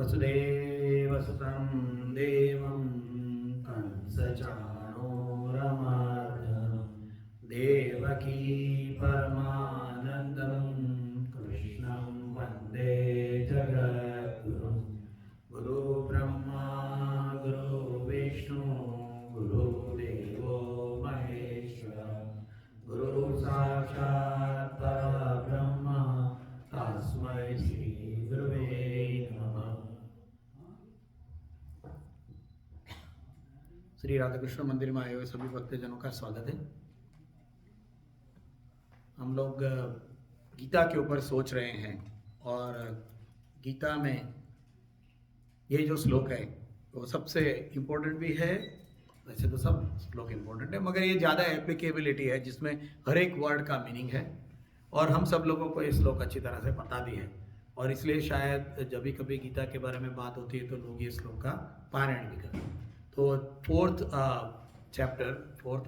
वसुदेवसुतं देवं कंसचाणूरमर्दनं देवकी परमानन्दं कृष्णं वन्दे जगद्गुरुं गुरुब्रह्मा गुरुविष्णु गुरुदेवो महेश्वरः गुरु साक्षात् परब्रह्म तस्मै श्री गुरुवे नमः। श्री राधाकृष्ण मंदिर में आए हुए सभी भक्तजनों का स्वागत है। हम लोग गीता के ऊपर सोच रहे हैं और गीता में ये जो श्लोक है वो सबसे इम्पोर्टेंट भी है। वैसे तो सब श्लोक इम्पोर्टेंट है मगर ये ज़्यादा एप्लीकेबिलिटी है जिसमें हर एक वर्ड का मीनिंग है और हम सब लोगों को ये श्लोक अच्छी तरह से पता भी है और इसलिए शायद जब भी कभी गीता के बारे में बात होती है तो लोग ये श्लोक का पारायण भी करते हैं। तो फोर्थ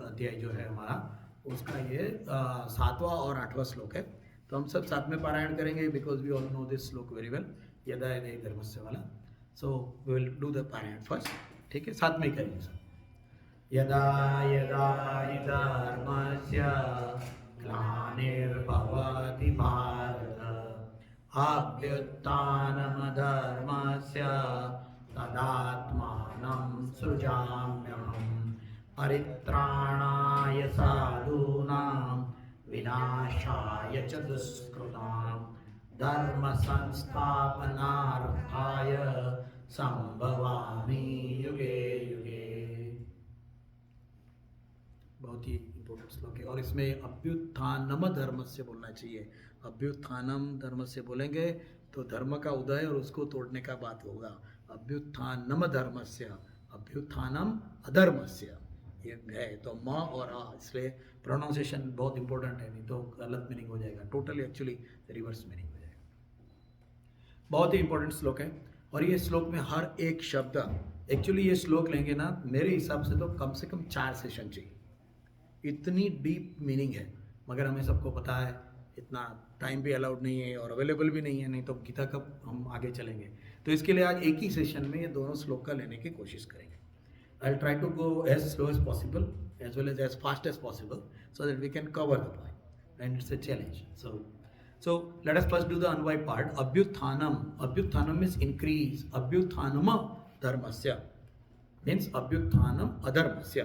अध्याय जो है हमारा उसका ये 7वां और 8वां श्लोक है। तो हम सब साथ में पारायण करेंगे because we all know this shlok very well, यदा यदि धर्मस्य वाला। So we will do the parayan first, ठीक है, साथ में ही करेंगे सर। यदा यदा हि धर्मस्य ग्लानिर्भवति भारत अभ्युत्थानमधर्मस्य तदात्मानं सृजाम्यहं परित्राणाय साधूनां विनाशाय च दुष्कृतां धर्म संस्थापनार्थाय संभवामि युगे युगे। बहुत ही इम्पोर्टेंट श्लोक है और इसमें अभ्युत्थानम धर्म से बोलना चाहिए। अभ्युत्थानम धर्म से बोलेंगे तो धर्म का उदय और उसको तोड़ने का बात होगा। अभ्युत्थानम धर्मस्य, अभ्युत्थानम अधर्मस्य, ये है तो म और आ, इसलिए प्रोनाउंसिएशन बहुत इंपॉर्टेंट है, नहीं तो गलत मीनिंग हो जाएगा, टोटली एक्चुअली रिवर्स मीनिंग हो जाएगा। बहुत ही इंपॉर्टेंट श्लोक है और ये श्लोक में हर एक शब्द, एक्चुअली ये श्लोक लेंगे ना मेरे हिसाब से तो कम से कम 4 सेशन चाहिए, इतनी डीप मीनिंग है। मगर हमें सबको पता है इतना टाइम भी अलाउड नहीं है और अवेलेबल भी नहीं है, नहीं तो गीता कब हम आगे चलेंगे। तो इसके लिए आज एक ही सेशन में ये दोनों श्लोक का लेने की कोशिश करेंगे। I will try to go as slow as possible as well as fast as possible so that we can cover the point and it's a challenge. So let us first do the unwind part. Abhyuthanam. Abhyuthanam means increase. Abhyuthanama dharmasya means abhyuthanam adharmasya.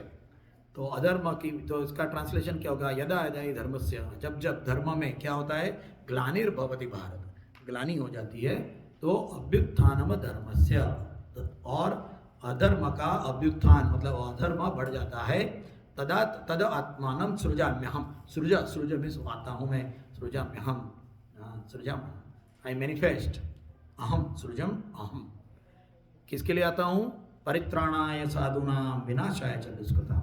तो अधर्म की तो इसका translation क्या होगा? यदा यदा ही धर्मस्य, जब जब धर्म में क्या होता है? ग्लानिर्भवति भारत, ग्लानि हो जाती है तो अभ्युत्थानम धर्मस्य, और अधर्म का अभ्युत्थान मतलब अधर्म बढ़ जाता है। तदा तद आत्मानं सृजाम्यहम, सृज में आता हूँ मैं, सृजाम्यहम, सृजम आई मैनिफेस्ट, अहम सृजम अहम, किसके लिए आता हूँ? परित्राणाय साधूनां विनाशाय च दुष्कृतां।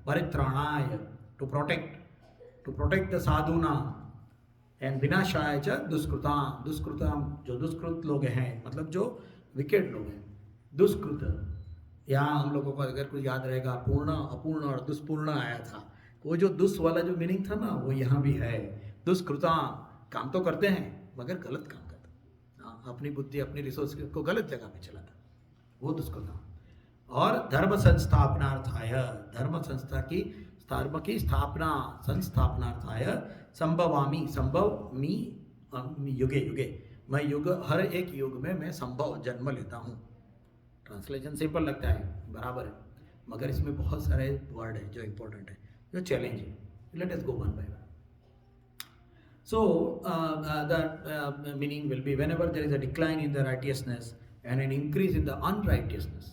परित्राणाय टू प्रोटेक्ट द साधूनां एंड विनाशाय च दुष्कृतां। दुष्कृतां जो दुष्कृत लोग हैं मतलब जो विकेट लोग हैं, दुष्कृत। यहाँ हम लोगों को अगर कुछ याद रहेगा पूर्ण अपूर्ण और दुष्पूर्ण आया था, वो जो दुष् वाला जो मीनिंग था ना वो यहाँ भी है। दुष्कृतां, काम तो करते हैं मगर गलत काम करते हैं, अपनी बुद्धि अपनी रिसोर्स को गलत जगह पे चलाता, वो दुष्कृतां। और धर्म संस्थापनार्थाय, धर्म की स्थापना संस्थापनार्थाय संभवामि, संभव मी युगे युगे, मैं युग हर एक युग में मैं संभव जन्म लेता हूँ। ट्रांसलेशन सिंपल लगता है, बराबर है, मगर इसमें बहुत सारे वर्ड है जो इंपॉर्टेंट है, जो चैलेंज है। Let us go one by one. So the meaning will be whenever there is a decline in the righteousness and an increase in the unrighteousness.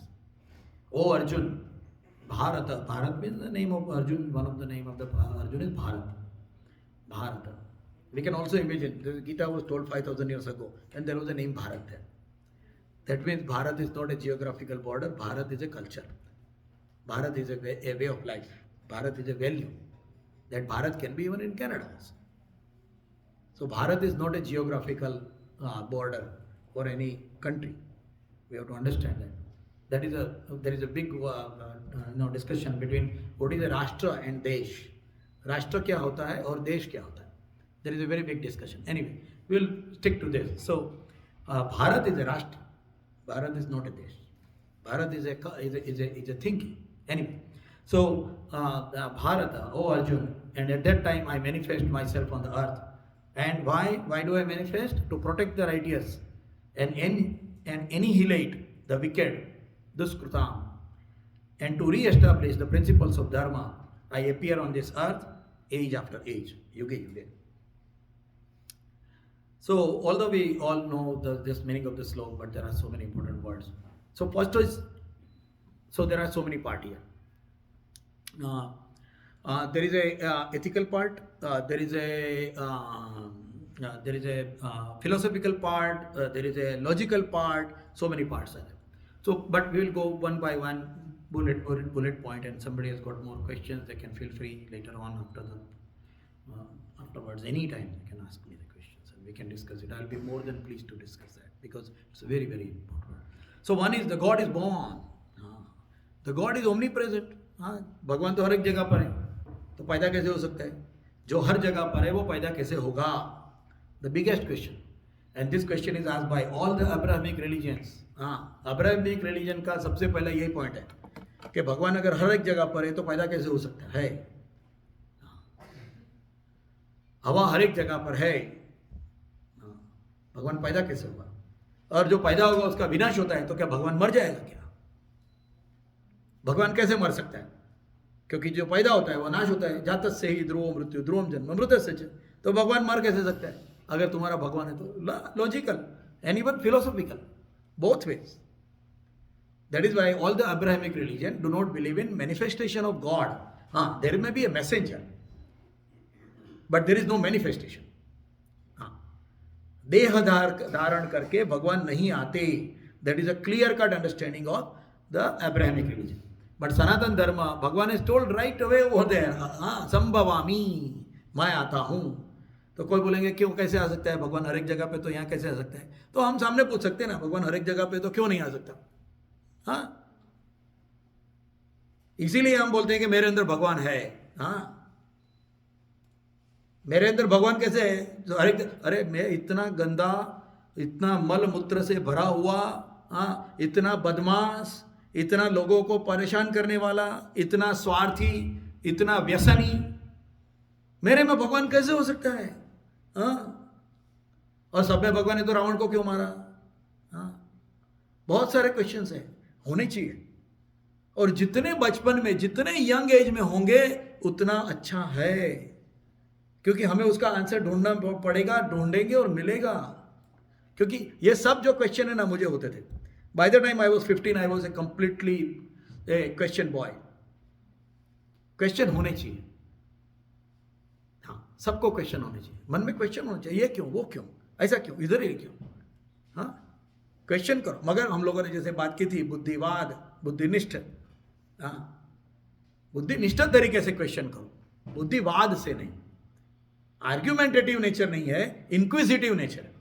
O Arjun, Bharata, Bharat means the name of Arjun, one of the name of the Arjun is Bharat. Bharata. We can also imagine, the Gita was told 5000 years ago and there was a name Bharat there. That means Bharat is not a geographical border, Bharat is a culture. Bharat is a way of life. Bharat is a value. That Bharat can be even in Canada also. So Bharat is not a geographical border for any country. We have to understand that. There is a big discussion between what is a Rashtra and Desh. Rashtra क्या होता है और देश क्या होता है? There is a very big discussion. Anyway, we will stick to this. So Bharat is a Rashtra. Bharat is not a desh. Bharat is a thinking. Anyway, so Bharata, oh Arjun, and at that time I manifest myself on the earth. And why? Why do I manifest? To protect the righteous and annihilate the wicked, duskrutam, and to re-establish the principles of dharma. I appear on this earth age after age, yuga yuga. So, although we all know this meaning of this sloka, but there are so many important words. So, first is, so there are so many parts here. There is a ethical part. There is a philosophical part. There is a logical part. So many parts are there. So, but we will go one by one, bullet point. And somebody has got more questions, they can feel free later on afterwards. Anytime they can ask me the questions and we can discuss it. I'll be more than pleased to discuss that because it's very, very important. So one is the God is born. The God is omnipresent. भगवान तो हर एक जगह पर है, तो पैदा कैसे हो सकता है? जो हर जगह पर है वो पैदा कैसे होगा? The biggest question, and this question is asked by all the Abrahamic religions. Abrahamic religion का सबसे पहला यही पॉइंट है कि भगवान अगर हर एक जगह पर है तो पैदा कैसे हो सकता है? हवा हर एक जगह पर है, भगवान पैदा कैसे होगा? और जो पैदा होगा उसका विनाश होता है तो क्या भगवान मर जाएगा क्या? भगवान कैसे मर सकता है? क्योंकि जो पैदा होता है वो नाश होता है. जातस्य से ही ध्रुव मृत्यु ध्रुवम जन्म अमृतस्य च. तो भगवान मर कैसे सकता है अगर तुम्हारा भगवान है तो? Logical and even philosophical, both ways. That is why all the Abrahamic religion do not believe in manifestation of God. There may be a messenger, but there is no manifestation. देह धारण करके भगवान नहीं आते. That is a clear cut understanding of the Abrahamic religion. But Sanatan Dharma, Bhagwan is told right away over there, Sambhavami, मैं आता हूँ. तो कोई बोलेंगे क्यों, कैसे आ सकता है भगवान हर एक जगह पे, तो यहाँ कैसे आ सकता है? तो हम सामने पूछ सकते हैं ना, भगवान हर एक जगह पे तो क्यों नहीं आ सकता? इसीलिए हम बोलते हैं कि मेरे अंदर भगवान है. मेरे अंदर भगवान कैसे है? तो अरे मैं इतना गंदा, इतना मल मूत्र से भरा हुआ, इतना बदमाश, इतना लोगों को परेशान करने वाला, इतना स्वार्थी, इतना व्यसनी, मेरे में भगवान कैसे हो सकता है? और सब में भगवान ने तो रावण को क्यों मारा? बहुत सारे क्वेश्चंस हैं, होने चाहिए. और जितने बचपन में, जितने यंग एज में होंगे उतना अच्छा है, क्योंकि हमें उसका आंसर ढूंढना पड़ेगा, ढूंढेंगे और मिलेगा. क्योंकि ये सब जो क्वेश्चन है ना मुझे होते थे. By the time I was 15 I was a completely question boy. Question होने चाहिए. सबको क्वेश्चन होने चाहिए, मन में क्वेश्चन होना चाहिए. ये क्यों, वो क्यों, ऐसा क्यों, इधर ही क्यों? क्वेश्चन करो. मगर हम लोगों ने जैसे बात की थी बुद्धिवाद, बुद्धिनिष्ठ, बुद्धिनिष्ठ तरीके से क्वेश्चन करो, बुद्धिवाद से नहीं. आर्ग्यूमेंटेटिव नेचर नहीं है, इंक्विजिटिव नेचर है.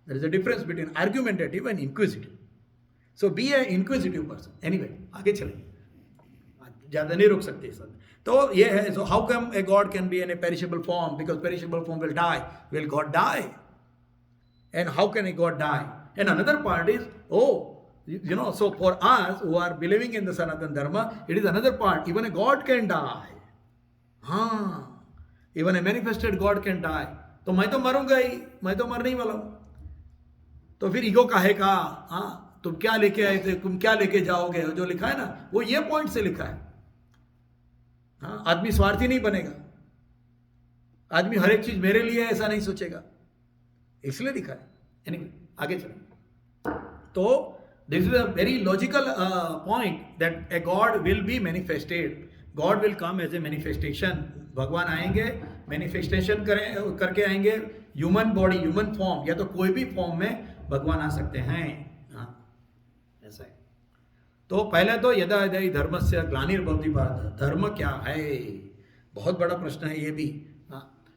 There is a difference between argumentative and inquisitive. So be a inquisitive person. Anyway, आगे चलेंगे, ज्यादा नहीं रुक सकते सब. तो ये है. So how come a god can be in a perishable form? Because perishable form will die. Will god die? And how can a god die? And another part is, you know, so for us who are believing in the Sanatan Dharma, it is another part. Even a God can die. Even a manifested God can die. तो मैं तो मरूंगा ही, मैं तो मरने ही वाला हूं. तो फिर ईगो काहे का? तुम क्या लेके आए थे, तुम क्या लेके जाओगे? जो लिखा है ना वो ये पॉइंट से लिखा है. आदमी स्वार्थी नहीं बनेगा, आदमी हर एक चीज मेरे लिए ऐसा नहीं सोचेगा, इसलिए लिखा है. एनीवे, आगे चलें. तो this is a very logical point that a God will be manifested. God will come as a manifestation. भगवान आएंगे, मैनिफेस्टेशन करके आएंगे, ह्यूमन बॉडी, ह्यूमन फॉर्म, या तो कोई भी फॉर्म में भगवान आ सकते हैं. ऐसा है. तो पहले तो यदा यदा ही धर्मस्य ग्लानिर्भवति भारत. धर्म क्या है? बहुत बड़ा प्रश्न है ये भी.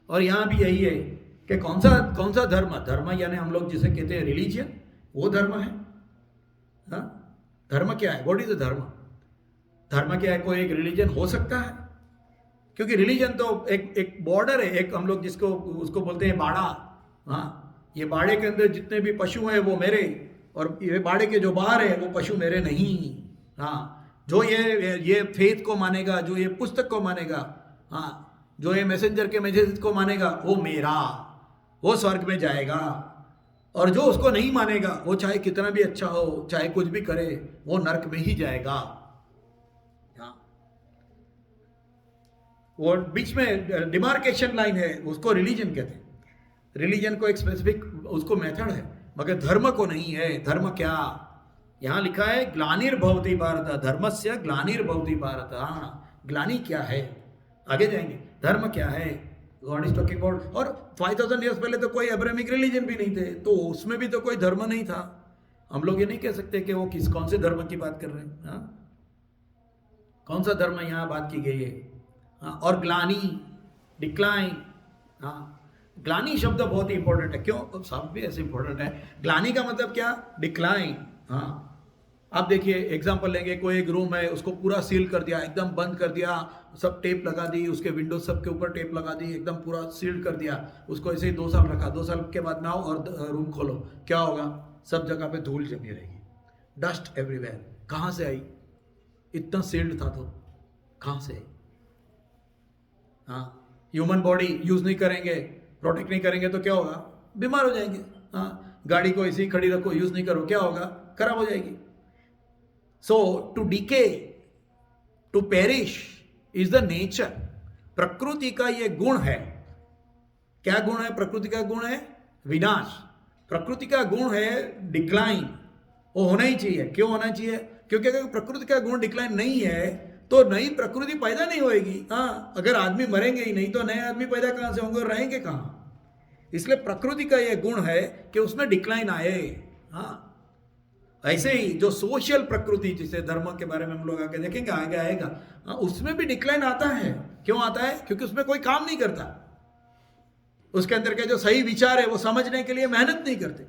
और यहाँ भी यही है कि कौन सा धर्म? धर्म यानी हम लोग जिसे कहते हैं रिलीजियन, वो धर्म है. धर्म क्या है? व्हाट इज द धर्म? धर्म क्या है? कोई एक रिलीजन हो सकता है? क्योंकि रिलीजन तो एक बॉर्डर है, एक हम लोग उसको बोलते हैं बाड़ा. ये बाड़े के अंदर जितने भी पशु हैं वो मेरे, और ये बाड़े के जो बाहर है वो पशु मेरे नहीं। हाँ, जो ये फेथ को मानेगा, जो ये पुस्तक को मानेगा, हाँ, जो ये मैसेंजर के मैसेज को मानेगा, वो मेरा, वो स्वर्ग में जाएगा। और जो उसको नहीं मानेगा, वो चाहे कितना भी अच्छा हो, चाहे कुछ भी करे, वो नरक में ही जाएगा। हाँ, वो बीच में डिमार्केशन लाइन है, उसको रिलीजन कहते हैं। रिलीजन को एक स्पेसिफिक उसको मेथड है, मगर धर्म को नहीं है। धर्म क्या, यहां लिखा है ग्लानिर्भवति भारत, धर्मस्य ग्लानिर्भवति भारत। हाँ, ग्लानि क्या है, आगे जाएंगे। धर्म क्या है, गॉड इज टॉकिंग अबाउट। और 5000 ईयर्स पहले तो कोई अब्राहमिक रिलीजन भी नहीं थे, तो उसमें भी तो कोई धर्म नहीं था। हम लोग ये नहीं कह सकते कि वो कौन से धर्म की बात कर रहे हैं। हाँ, कौन सा धर्म यहाँ बात की गई है। हाँ, और ग्लानि, डिक्लाइन। हाँ, ग्लानि शब्द बहुत ही इंपॉर्टेंट है। क्यों, शब्द भी ऐसे इंपॉर्टेंट है। ग्लानि का मतलब क्या, डिक्लाइन। हाँ, आप देखिए एग्जांपल लेंगे, कोई एक रूम है, उसको पूरा सील कर दिया, एकदम बंद कर दिया, सब टेप लगा दी, उसके विंडो सब के ऊपर टेप लगा दी, एकदम पूरा सील्ड कर दिया, उसको ऐसे ही 2 साल रखा। 2 साल के बाद में आओ और रूम खोलो, क्या होगा, सब जगह पे धूल जमी रहेगी, डस्ट एवरीवेयर। कहाँ से आई, इतना सील्ड था तो कहाँ से आई। हाँ, ह्यूमन बॉडी यूज नहीं करेंगे, प्रोटेक्ट नहीं करेंगे तो क्या होगा, बीमार हो जाएंगे। हाँ, गाड़ी को ऐसे ही खड़ी रखो, यूज नहीं करो, क्या होगा, खराब हो जाएगी। So to decay, to perish is the nature. प्रकृति का ये गुण है। क्या गुण है, प्रकृति का गुण है विनाश। प्रकृति का गुण है डिक्लाइन, वो होना ही चाहिए। क्यों होना चाहिए, क्योंकि अगर प्रकृति का गुण डिक्लाइन नहीं है तो नई प्रकृति पैदा नहीं होएगी। हाँ, अगर आदमी मरेंगे ही नहीं तो नए आदमी पैदा कहां से होंगे और रहेंगे कहां। इसलिए प्रकृति का यह गुण है कि उसमें डिक्लाइन आए। हाँ, ऐसे ही जो सोशल प्रकृति, जिसे धर्म के बारे में हम लोग आगे देखेंगे, आगे आएगा, उसमें भी डिक्लाइन आता है। क्यों आता है, क्योंकि उसमें कोई काम नहीं करता। उसके अंदर के जो सही विचार है वो समझने के लिए मेहनत नहीं करते।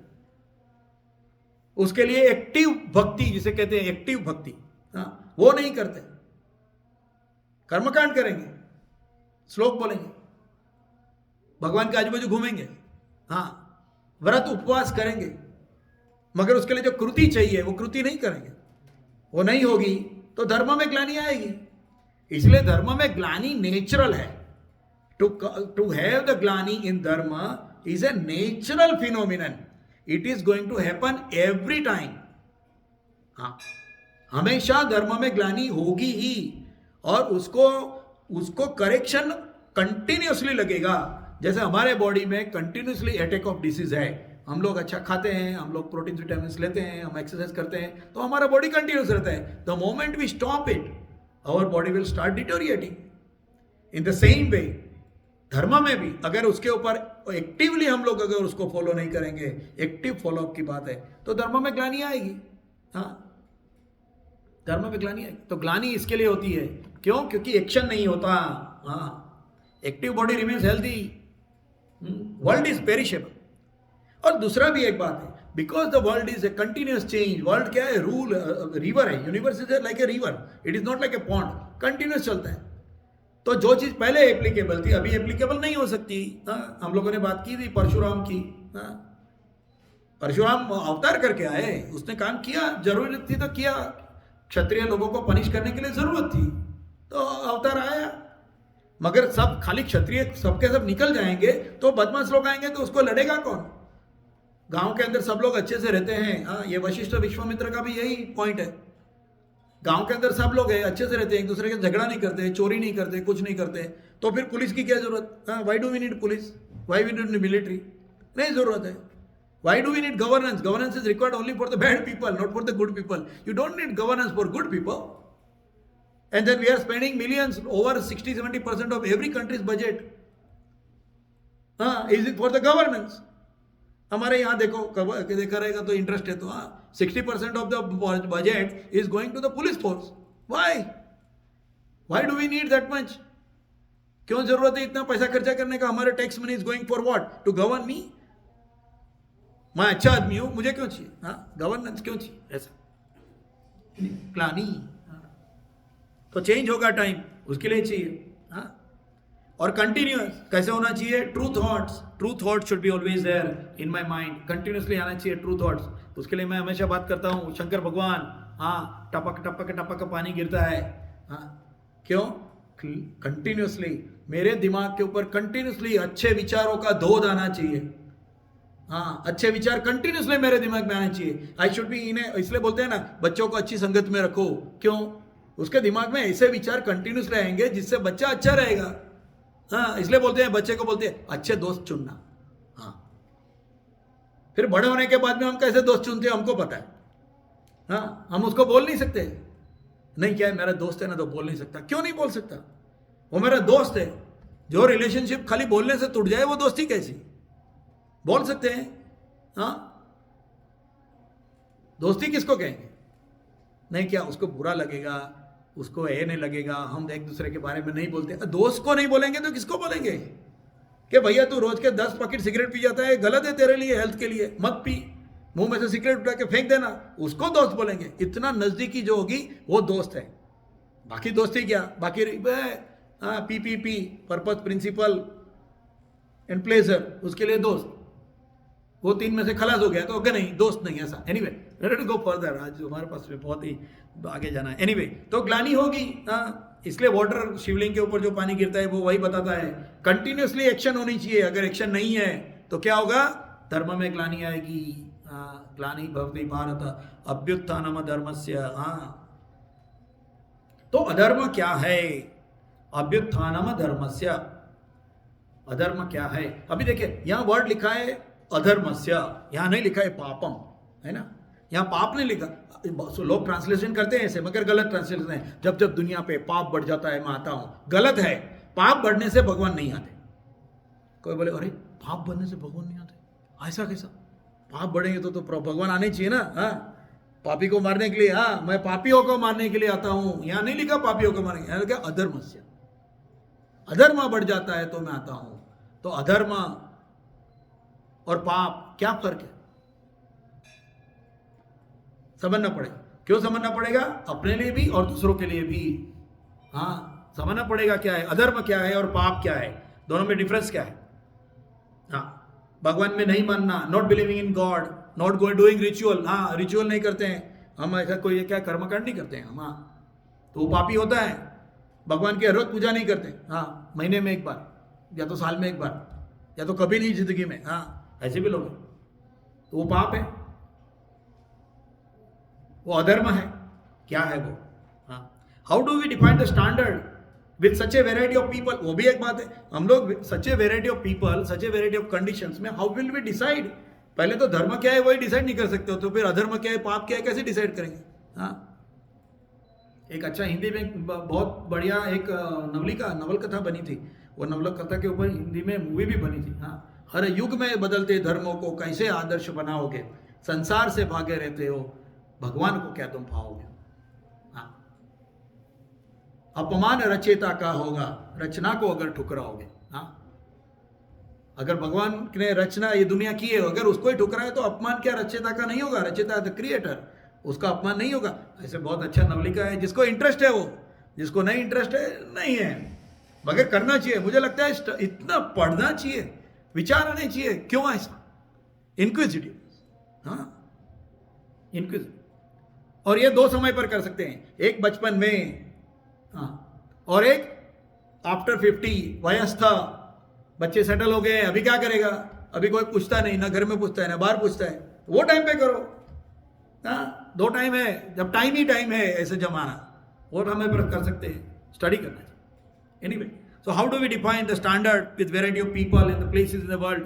उसके लिए एक्टिव भक्ति, जिसे कहते हैं एक्टिव भक्ति, वो नहीं करते। कर्मकांड करेंगे, श्लोक बोलेंगे, भगवान के आजू बाजू घूमेंगे, हाँ, व्रत उपवास करेंगे, मगर उसके लिए जो कृति चाहिए वो कृति नहीं करेंगे। वो नहीं होगी तो धर्म में ग्लानि आएगी। इसलिए धर्म में ग्लानि नेचुरल है। टू हैव द ग्लानि in dharma is a natural phenomenon. It is going to happen every time. हाँ, हमेशा धर्म में ग्लानि होगी ही, और उसको करेक्शन कंटिन्यूसली लगेगा। जैसे हमारे बॉडी में कंटिन्यूसली अटैक ऑफ डिसीज है, हम लोग अच्छा खाते हैं, हम लोग प्रोटीन विटामिन लेते हैं, हम एक्सरसाइज करते हैं, तो हमारा बॉडी कंटिन्यूस रहता है। The moment we stop it, our body will start deteriorating. In the same way धर्म में भी अगर उसके ऊपर एक्टिवली हम लोग अगर उसको फॉलो नहीं करेंगे, एक्टिव फॉलोअप की बात है, तो धर्म में ग्लानि आएगी। हाँ, धर्म में ग्लानि आएगी। तो ग्लानि इसके लिए होती है, क्यों, क्योंकि एक्शन नहीं होता। हाँ, active body remains healthy, world is perishable. और दूसरा भी एक बात है, because the world is a continuous change. World क्या है, रूल रिवर है, universe is like a river, it is not like a pond, continuous चलता है। तो जो चीज पहले एप्लीकेबल थी अभी एप्लीकेबल नहीं हो सकती। हम लोगों ने बात की थी परशुराम की। परशुराम अवतार करके आए, उसने काम किया, जरूरत थी तो किया, क्षत्रिय लोगों को पनिश करने के लिए जरूरत थी तो अवतार आया। मगर सब खाली क्षत्रिय सबके सब निकल जाएंगे तो बदमाश लोग आएंगे तो उसको लड़ेगा कौन। गांव के अंदर सब लोग अच्छे से रहते हैं। हाँ, ये वशिष्ठ विश्वामित्र का भी यही पॉइंट है। गांव के अंदर सब लोग हैं, अच्छे से रहते हैं, एक दूसरे के झगड़ा नहीं करते, चोरी नहीं करते, कुछ नहीं करते, तो फिर पुलिस की क्या जरूरत। Why do we need police, why we need military, नहीं जरूरत है। Why do we need governance, governance is required only for the bad people, not for the good people. You don't need governance for good people. And then we are spending millions, over 60-70% of every country's budget is it for the governance. हमारे यहाँ देखा रहेगा तो interest है तो 60% of the budget is going to the police force. Why do we need that much? क्यों जरूरत है इतना पैसा खर्चा करने का। हमारे tax money is going for what? To govern me. मैं अच्छा आदमी हूँ, मुझे क्यों चाहिए गवर्नेंस, क्यों चाहिए ऐसा प्लानिंग। तो चेंज होगा टाइम, उसके लिए चाहिए। हाँ, और कंटिन्यूअस कैसे होना चाहिए? True thoughts should be always there in my mind, continuously आना चाहिए ट्रू थॉट्स। उसके लिए मैं हमेशा बात करता हूँ शंकर भगवान, हाँ टपक टपक टपक पानी गिरता है, हाँ क्यों? कंटिन्यूअसली मेरे दिमाग के ऊपर कंटिन्यूअसली अच्छे विचारों का धोध आना चाहिए, हाँ अच्छे विचार कंटिन्यूअसली मेरे दिमाग में आने चाहिए। आई शुड बी इन्हें, इसलिए बोलते हैं ना बच्चों को अच्छी संगत में रखो, क्यों? उसके दिमाग में ऐसे विचार कंटिन्यूअसली आएंगे जिससे बच्चा अच्छा रहेगा, हाँ इसलिए बोलते हैं बच्चे को बोलते हैं अच्छे दोस्त चुनना। हाँ फिर बड़े होने के बाद में हम कैसे दोस्त चुनते हैं हमको पता है, हाँ हम उसको बोल नहीं सकते, नहीं क्या है मेरा दोस्त है ना तो बोल नहीं सकता, क्यों नहीं बोल सकता? वो मेरा दोस्त है। जो रिलेशनशिप खाली बोलने से टूट जाए वो दोस्ती कैसी? बोल सकते हैं, हाँ दोस्ती किसको कहेंगे? नहीं क्या उसको बुरा लगेगा, उसको नहीं लगेगा, हम एक दूसरे के बारे में नहीं बोलते। दोस्त को नहीं बोलेंगे तो किसको बोलेंगे? कि भैया तू रोज के 10 पैकेट सिगरेट पी जाता है, गलत है तेरे लिए, हेल्थ के लिए मत पी, मुंह में से सिगरेट उठा के फेंक देना, उसको दोस्त बोलेंगे। इतना नजदीकी जो होगी वो दोस्त है। बाकी दोस्ती क्या, बाकी पी पर्पस प्रिंसिपल एंड प्लेजर, उसके लिए दोस्त, वो 3 में से खलास हो गया तो ओके नहीं दोस्त नहीं ऐसा। एनीवे लेट्स गो फर्दर, आज हमारे पास में बहुत ही आगे जाना है। एनीवे तो ग्लानि होगी, इसलिए वाटर शिवलिंग के ऊपर जो पानी गिरता है वो वही बताता है कंटिन्यूअसली एक्शन होनी चाहिए। अगर एक्शन नहीं है तो क्या होगा? धर्म में ग्लानि आएगी। ग्लानि भवति भारत अभ्युत्थानम धर्मस्य। तो अधर्म क्या है? अभ्युत्थानम धर्मस्य, अधर्म क्या है? अभी देखिए यहां वर्ड लिखा है अधर्मस्य, यहां नहीं लिखा है पापम, है ना, यहां पाप नहीं लिखा। लोग ट्रांसलेशन करते हैं ऐसे, मगर गलत ट्रांसलेशन है। जब जब दुनिया पे पाप बढ़ जाता है मैं आता हूं, गलत है। पाप बढ़ने से भगवान नहीं आते। कोई बोले अरे पाप बढ़ने से भगवान नहीं आते, ऐसा कैसा? पाप बढ़ेंगे तो भगवान आने चाहिए ना, हाँ पापी को मारने के लिए, हाँ मैं पापियों को मारने के लिए आता हूं। यहां नहीं लिखा पापियों को मारने, यहां लिखा अधर्मस्य, अधर्म बढ़ जाता है तो मैं आता हूं। तो अधर्म और पाप क्या फर्क है? समझना पड़ेगा। क्यों समझना पड़ेगा? अपने लिए भी और दूसरों के लिए भी, हाँ समझना पड़ेगा क्या है अधर्म क्या है और पाप क्या है, दोनों में डिफरेंस क्या है। हाँ भगवान में नहीं मानना, not believing in God, not going doing ritual, हाँ रिचुअल नहीं करते हैं हम, ऐसा कोई क्या कर्मकांड नहीं करते हैं हम, हाँ तो वो पापी होता है। भगवान की हर रोज पूजा नहीं करते, हाँ महीने में एक बार या तो साल में एक बार या तो कभी नहीं जिंदगी में, हाँ ऐसे भी लोग हैं, तो वो पाप है, वो अधर्म है। क्या है वो? हाँ how do we define the standard with such a variety of people? वो भी एक बात है। हम लोग such a variety of people, such a variety of conditions में हाउ विल वी डिसाइड? पहले तो धर्म क्या है वही डिसाइड नहीं कर सकते हो, तो फिर अधर्म क्या है पाप क्या है कैसे डिसाइड करेंगे? हाँ एक अच्छा हिंदी में बहुत बढ़िया एक नवल कथा बनी थी, वो नवल कथा के ऊपर हिंदी में मूवी भी बनी थी। हाँ हर युग में बदलते धर्मों को कैसे आदर्श बनाओगे, संसार से भागे रहते हो, भगवान को क्या तुम पाओगे? हाँ अपमान रचेता का होगा, रचना को अगर ठुकराओगे। हाँ अगर भगवान ने रचना ये दुनिया की है, अगर उसको ही ठुकराए तो अपमान क्या रचेता का नहीं होगा? रचेता द क्रिएटर, उसका अपमान नहीं होगा। ऐसे बहुत अच्छा नवलिका है, जिसको इंटरेस्ट है वो, जिसको नहीं इंटरेस्ट है नहीं है, मगर करना चाहिए। मुझे लगता है इतना पढ़ना चाहिए, विचार आने चाहिए, क्यों ऐसा इंक्विजिटिव, हाँ इंक्विजिटिव। और ये 2 समय पर कर सकते हैं, एक बचपन में, हाँ और एक आफ्टर 50 वयस्थ, बच्चे सेटल हो गए, अभी क्या करेगा? अभी कोई पूछता नहीं, ना घर में पूछता है ना बाहर पूछता है, वो टाइम पे करो। हाँ 2 टाइम है, जब टाइम ही टाइम है ऐसे जमाना, वो समय पर कर सकते हैं, स्टडी करना चाहिए। Anyway so how do we define the standard with variety of people in the places in the world?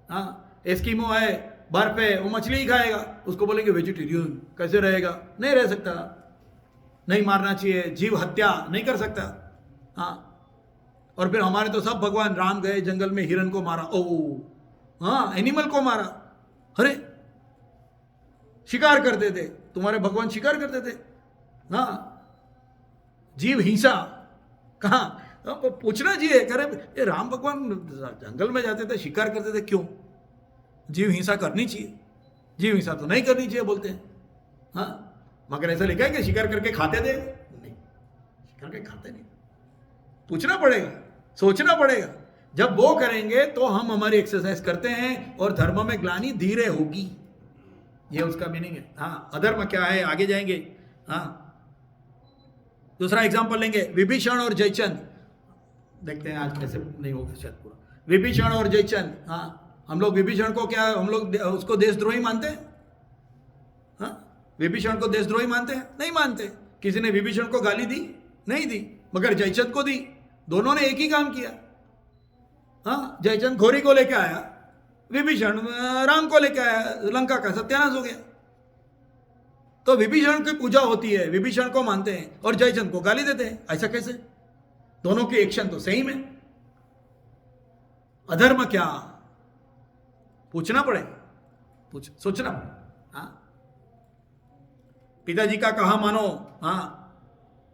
हाँ एस्किमो है, बर्फ है, वो मछली ही खाएगा, उसको बोलेंगे वेजिटेरियन, कैसे रहेगा? नहीं रह सकता। नहीं मारना चाहिए, जीव हत्या नहीं कर सकता। हाँ और फिर हमारे तो सब भगवान राम गए जंगल में, हिरन को मारा, ओ हाँ एनिमल को मारा, अरे शिकार करते थे, तुम्हारे भगवान शिकार करते थे। हाँ जीव हिंसा कहाँ? तो पूछना चाहिए, करे ये राम भगवान जंगल में जाते थे, शिकार करते थे, क्यों? जीव हिंसा करनी चाहिए, जीव हिंसा तो नहीं करनी चाहिए बोलते हैं। हाँ मगर ऐसा लिखा है कि शिकार करके खाते थे? नहीं, शिकार करके खाते नहीं, पूछना पड़ेगा। सोचना पड़ेगा। जब वो करेंगे तो हम हमारी एक्सरसाइज करते हैं और धर्म में ग्लानि धीरे होगी, ये उसका मीनिंग है। हाँ, अधर्म क्या है, आगे जाएंगे। हाँ, दूसरा एग्जांपल लेंगे, विभीषण और जयचंद। देखते हैं आज कैसे नहीं होगा शायद पूरा। विभीषण और जयचंद। हाँ, हम लोग विभीषण को क्या, हम लोग उसको देशद्रोही मानते हैं? हाँ, विभीषण को देशद्रोही मानते हैं? नहीं मानते। किसी ने विभीषण को गाली दी? नहीं दी, मगर जयचंद को दी। दोनों ने एक ही काम किया। हाँ, जयचंद घोरी को लेके आया, विभीषण राम को लेके आया, लंका का सत्यानाश हो गया। तो विभीषण की पूजा होती है, विभीषण को मानते हैं और जयचंद को गाली देते हैं, ऐसा कैसे? दोनों की एक्शन तो सेम है। अधर्म क्या, पूछना पड़ेगा, सोचना पड़ेगा। हाँ, पिताजी का कहा मानो। हाँ,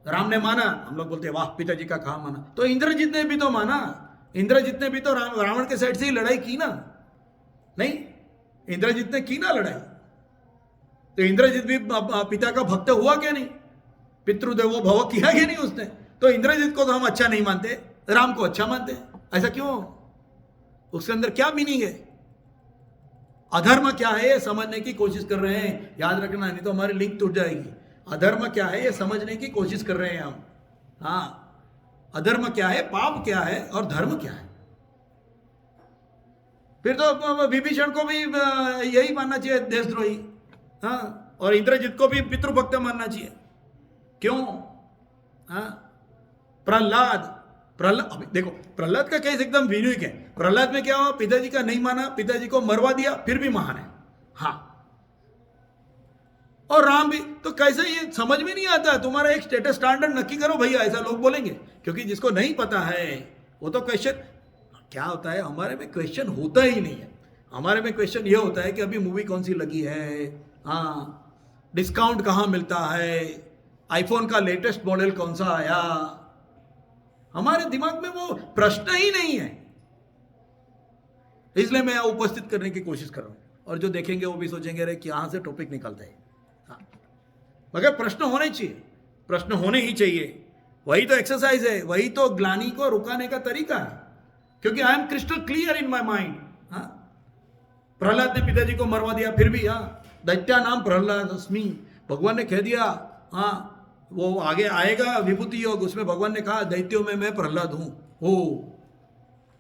राम ने माना, हम लोग बोलते हैं वाह पिताजी का कहा माना। तो इंद्रजीत ने भी तो माना, इंद्रजीत ने भी तो रावण के साइड से ही लड़ाई की ना? नहीं, इंद्रजीत ने की ना लड़ाई? तो इंद्रजीत भी पिता का भक्त हुआ क्या नहीं? पितृदेवो भव किया क्या नहीं उसने? तो इंद्रजीत को तो हम अच्छा नहीं मानते, राम को अच्छा मानते हैं, ऐसा क्यों? उसके अंदर क्या मीनिंग है? अधर्म क्या है ये समझने की कोशिश कर रहे हैं, याद रखना, नहीं तो हमारी लिंक टूट जाएगी। अधर्म क्या है ये समझने की कोशिश कर रहे हैं हम। हाँ, अधर्म क्या है, पाप क्या है और धर्म क्या है। फिर तो विभीषण को भी यही मानना चाहिए, देशद्रोही। हाँ, और इंद्रजीत को भी पितृभक्त मानना चाहिए। क्यों? हाँ, प्रहलाद अभी देखो, प्रहलाद का केस एकदम यूनिक है। प्रहलाद में क्या हुआ, पिताजी का नहीं माना, पिताजी को मरवा दिया, फिर भी महान है। हाँ, और राम भी तो कैसे, ये समझ में नहीं आता। तुम्हारा एक स्टेटस स्टैंडर्ड नक्की करो भैया, ऐसा लोग बोलेंगे। क्योंकि जिसको नहीं पता है वो तो क्वेश्चन क्या होता है, हमारे में क्वेश्चन होता ही नहीं है। हमारे में क्वेश्चन ये होता है कि अभी मूवी कौन सी लगी है, हाँ, डिस्काउंट कहाँ मिलता है, आईफोन का लेटेस्ट मॉडल कौन सा आया। हमारे दिमाग में वो प्रश्न ही नहीं है, इसलिए मैं उपस्थित करने की कोशिश कर रहा हूं। और जो देखेंगे वो भी सोचेंगे अरे कहां से टॉपिक निकलता है। हाँ, मगर प्रश्न होने चाहिए, प्रश्न होने ही चाहिए। वही तो एक्सरसाइज है, वही तो ग्लानि को रुकाने का तरीका है। क्योंकि I am crystal clear in my mind. हाँ, प्रहलाद ने पिताजी को मरवा दिया, फिर भी हाँ, दैत्या नाम प्रहलाद अस्मि, भगवान ने कह दिया। हाँ, वो आगे आएगा विभूति योग, उसमें भगवान ने कहा दैत्यों में मैं प्रहलाद हूं, हो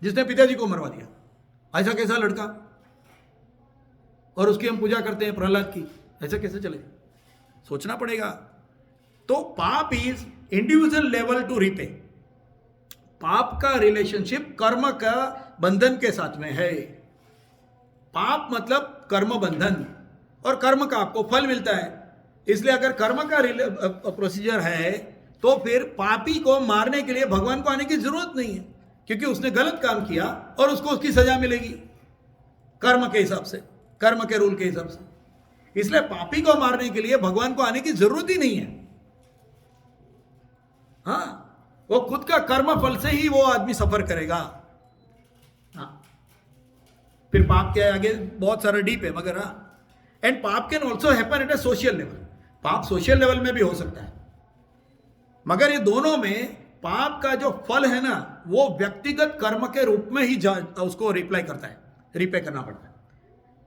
जिसने पिताजी को मरवा दिया। ऐसा कैसा लड़का, और उसकी हम पूजा करते हैं प्रहलाद की, ऐसा कैसे चले? सोचना पड़ेगा। तो पाप is individual level to repay. पाप का रिलेशनशिप कर्म का बंधन के साथ में है। पाप मतलब कर्म बंधन, और कर्म का आपको फल मिलता है। इसलिए अगर कर्म का प्रोसीजर है तो फिर पापी को मारने के लिए भगवान को आने की जरूरत नहीं है, क्योंकि उसने गलत काम किया और उसको उसकी सजा मिलेगी कर्म के हिसाब से, कर्म के रूल के हिसाब से। इसलिए पापी को मारने के लिए भगवान को आने की जरूरत ही नहीं है। हाँ, वो खुद का कर्म फल से ही वो आदमी सफर करेगा। हाँ, फिर पाप के आगे बहुत सारा डीप है, मगर हाँ, एंड पाप can also happen at A social level. पाप सोशल लेवल में भी हो सकता है, मगर ये दोनों में पाप का जो फल है ना, वो व्यक्तिगत कर्म के रूप में ही उसको रिप्लाई करता है, रिपे करना पड़ता है।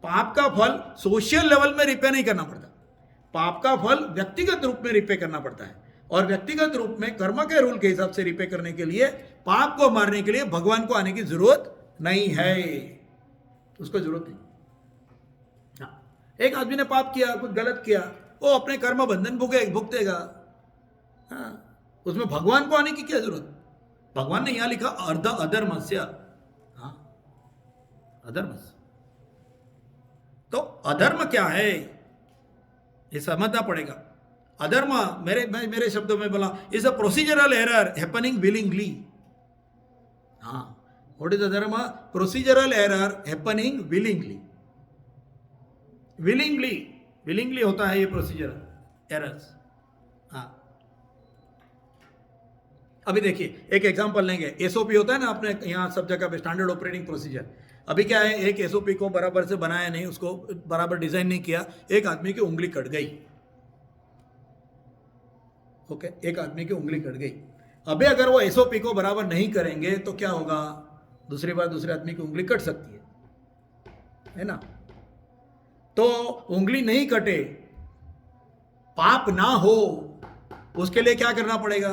पाप का फल सोशल लेवल में रिपे नहीं करना पड़ता, पाप का फल व्यक्तिगत रूप में रिपे करना पड़ता है। और व्यक्तिगत रूप में कर्म के रूल के हिसाब से रिपे करने के लिए पाप को मारने के लिए भगवान को आने की जरूरत नहीं है, उसको जरूरत नहीं। हाँ, एक आदमी ने पाप किया, कुछ गलत किया, वो अपने कर्म बंधन भुगतेगा। हाँ, उसमें भगवान को आने की क्या जरूरत? भगवान ने यहां लिखा अधर्मस्य। हाँ, अधर्मस्य। तो अधर्म क्या है ये समझना पड़ेगा। अधर्म मेरे शब्दों में बोला, is a procedural error happening willingly. हाँ, व्हाट इज अधर्म? Procedural error happening willingly. Willingly होता है ये प्रोसीजरल एरर्स। हाँ, अभी देखिए एक एग्जांपल लेंगे। एसओपी होता है ना अपने यहाँ सब जगह पे, स्टैंडर्ड ऑपरेटिंग प्रोसीजर। अभी क्या है, एक एसओपी को बराबर से बनाया नहीं, उसको बराबर डिजाइन नहीं किया, एक आदमी की उंगली कट गई। ओके, एक आदमी की उंगली कट गई। अबे अगर वो एसओपी को बराबर नहीं करेंगे तो क्या होगा, दूसरी बार दूसरे आदमी की उंगली कट सकती है ना। तो उंगली नहीं कटे, पाप ना हो, उसके लिए क्या करना पड़ेगा,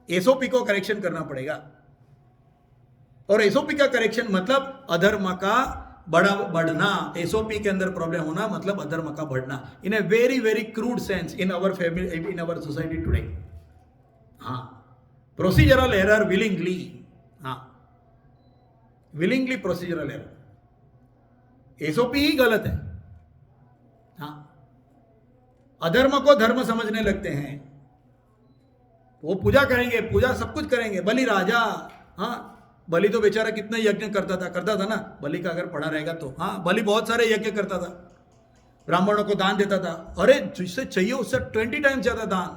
एसओपी को करेक्शन करना पड़ेगा। और एसओपी का करेक्शन मतलब अधर्म का बढ़ना, एसओपी के अंदर प्रॉब्लम होना मतलब अधर्म का बढ़ना, in a very very crude sense in our family, in our society today. हाँ, प्रोसीजरल एरर विलिंगली, हाँ विलिंगली प्रोसीजरल एरर, एसओपी ही गलत है। हाँ, अधर्म को धर्म समझने लगते हैं, वो पूजा करेंगे, पूजा सब कुछ करेंगे, बलि राजा, हाँ बलि तो बेचारा कितना यज्ञ करता था ना, बलि का अगर पढ़ा रहेगा तो, हाँ बलि बहुत सारे यज्ञ करता था, ब्राह्मणों को दान देता था, अरे जिससे चाहिए उससे 20 टाइम्स ज्यादा दान।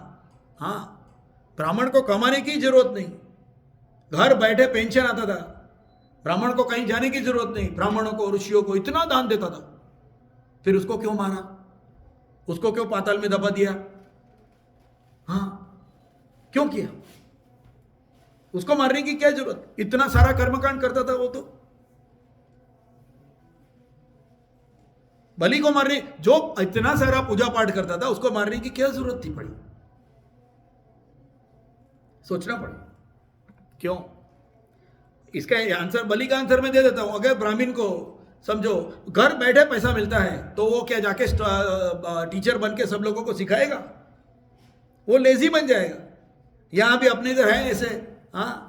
हाँ, ब्राह्मण को कमाने की जरूरत नहीं, घर बैठे पेंशन आता था, ब्राह्मण को कहीं जाने की जरूरत नहीं, ब्राह्मणों को ऋषियों को इतना दान देता था। फिर उसको क्यों मारा, उसको क्यों पाताल में दबा दिया, हाँ क्यों किया, उसको मारने की क्या जरूरत, इतना सारा कर्मकांड करता था वो तो। बलि को मारने, जो इतना सारा पूजा पाठ करता था उसको मारने की क्या जरूरत थी पड़ी, सोचना पड़े क्यों। इसका आंसर, बलि का आंसर मैं दे देता हूं। अगर ब्राह्मण को समझो घर बैठे पैसा मिलता है तो वो क्या जाके टीचर बन के सब लोगों को सिखाएगा, वो लेजी बन जाएगा। यहां भी अपने इधर है ऐसे, हाँ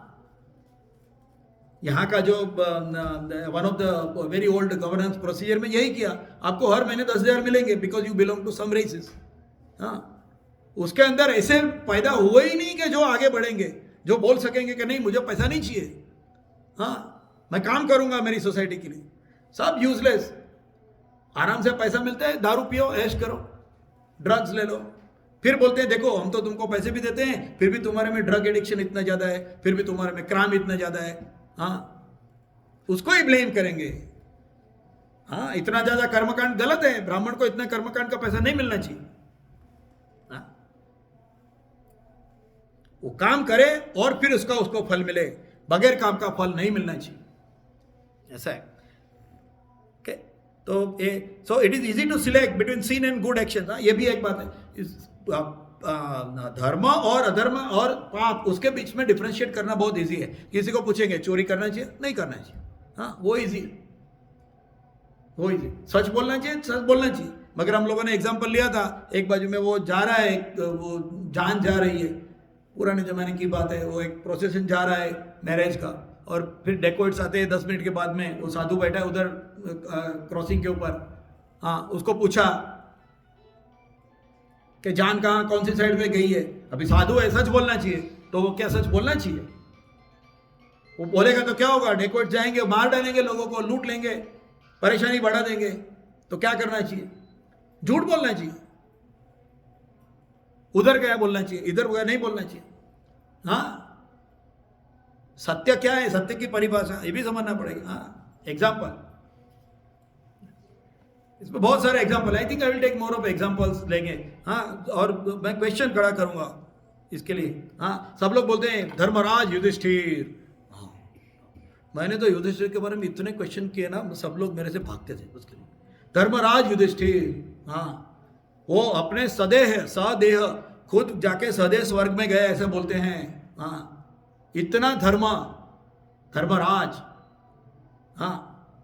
यहाँ का जो one of the very old governance procedure में यही किया, आपको हर महीने 10,000 मिलेंगे because you belong to some races. हाँ, उसके अंदर ऐसे पैदा हुए ही नहीं कि जो आगे बढ़ेंगे, जो बोल सकेंगे कि नहीं मुझे पैसा नहीं चाहिए, हाँ मैं काम करूंगा मेरी सोसाइटी के लिए। सब यूजलेस, आराम से पैसा मिलता है, दारू पियो, ऐश करो, ड्रग्स ले लो, फिर बोलते हैं देखो हम तो तुमको पैसे भी देते हैं फिर भी तुम्हारे में ड्रग एडिक्शन इतना ज्यादा है, फिर भी तुम्हारे में क्राइम इतना ज्यादा है। हाँ, उसको ही ब्लेम करेंगे। हाँ, इतना ज्यादा कर्मकांड गलत है, ब्राह्मण को इतना कर्मकांड का पैसा नहीं मिलना चाहिए। हाँ? वो काम करे और फिर उसको फल मिले, बगैर काम का फल नहीं मिलना चाहिए, ऐसा है। ओके, तो so it is easy to select between sin and good action. ये भी एक बात है, धर्म और अधर्म और पाप, उसके बीच में डिफरेंशिएट करना बहुत इजी है। किसी को पूछेंगे चोरी करना चाहिए, नहीं करना चाहिए, हाँ वो इजी है, वो इजी। सच बोलना चाहिए, सच बोलना चाहिए। मगर हम लोगों ने एग्जांपल लिया था, एक बाजू में वो जा रहा है, वो जान जा रही है, पुराने जमाने की बात है, वो एक प्रोसेशन जा रहा है मैरिज का, और फिर डेकोइट्स आते हैं 10 मिनट के बाद में, वो साधु बैठा है उधर क्रॉसिंग के ऊपर। हाँ, उसको पूछा कि जान कहाँ कौन सी साइड में गई है। अभी साधु है, सच बोलना चाहिए, तो वो क्या सच बोलना चाहिए? वो बोलेगा तो क्या होगा, डेकोइट जाएंगे, मार डालेंगे लोगों को, लूट लेंगे, परेशानी बढ़ा देंगे। तो क्या करना चाहिए? झूठ बोलना चाहिए। उधर क्या बोलना चाहिए, इधर क्या नहीं बोलना चाहिए। हाँ, सत्य क्या है, सत्य की परिभाषा ये भी समझना पड़ेगा। हाँ, एग्जाम्पल, इसमें बहुत सारे example, I think I will take more of examples लेंगे। हाँ, और मैं क्वेश्चन खड़ा करूंगा इसके लिए। हाँ, सब लोग बोलते हैं धर्मराज युधिष्ठिर। हाँ, मैंने तो युधिष्ठिर के बारे में इतने क्वेश्चन किए ना, सब लोग मेरे से भागते थे उसके लिए। धर्मराज युधिष्ठिर, हाँ वो अपने सदेह खुद जाके सदैव स्वर्ग में गए ऐसे बोलते हैं। हाँ, इतना धर्मराज, हाँ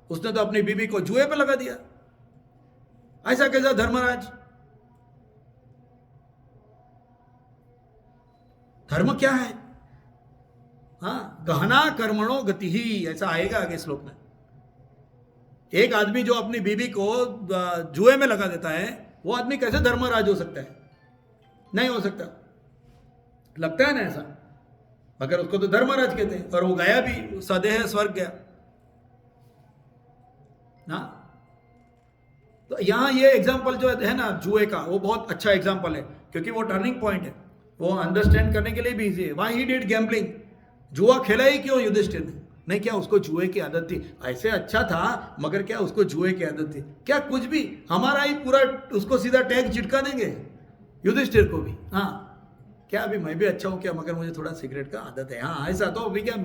उसने तो अपनी बीबी को जुए पे लगा दिया। ऐसा कैसा धर्मराज? धर्म क्या है? हाँ, गहना कर्मणो गति ही, ऐसा आएगा आगे श्लोक में। एक आदमी जो अपनी बीबी को जुए में लगा देता है, वो आदमी कैसे धर्मराज हो सकता है? नहीं हो सकता, लगता है ना ऐसा, मगर उसको तो धर्मराज कहते हैं। और वो गया भी, सदैह स्वर्ग गया ना। तो यहां ये एग्जाम्पल जो है ना जुए का, वो बहुत अच्छा एग्जाम्पल है, क्योंकि वो टर्निंग पॉइंट है, वो अंडरस्टैंड करने के लिए भी इजी है। व्हाई ही डिड गैम्बलिंग, जुआ खेला ही क्यों युधिष्ठिर ने? नहीं, क्या उसको जुए की आदत थी? ऐसे अच्छा था, मगर क्या उसको जुए की आदत थी? क्या कुछ भी, हमारा ही पूरा उसको सीधा टैग चिटका देंगे युधिष्ठिर को भी। हाँ, क्या अभी मैं भी अच्छा हूं क्या, मगर मुझे थोड़ा सिगरेट का आदत है। हाँ ऐसा तो अभी क्या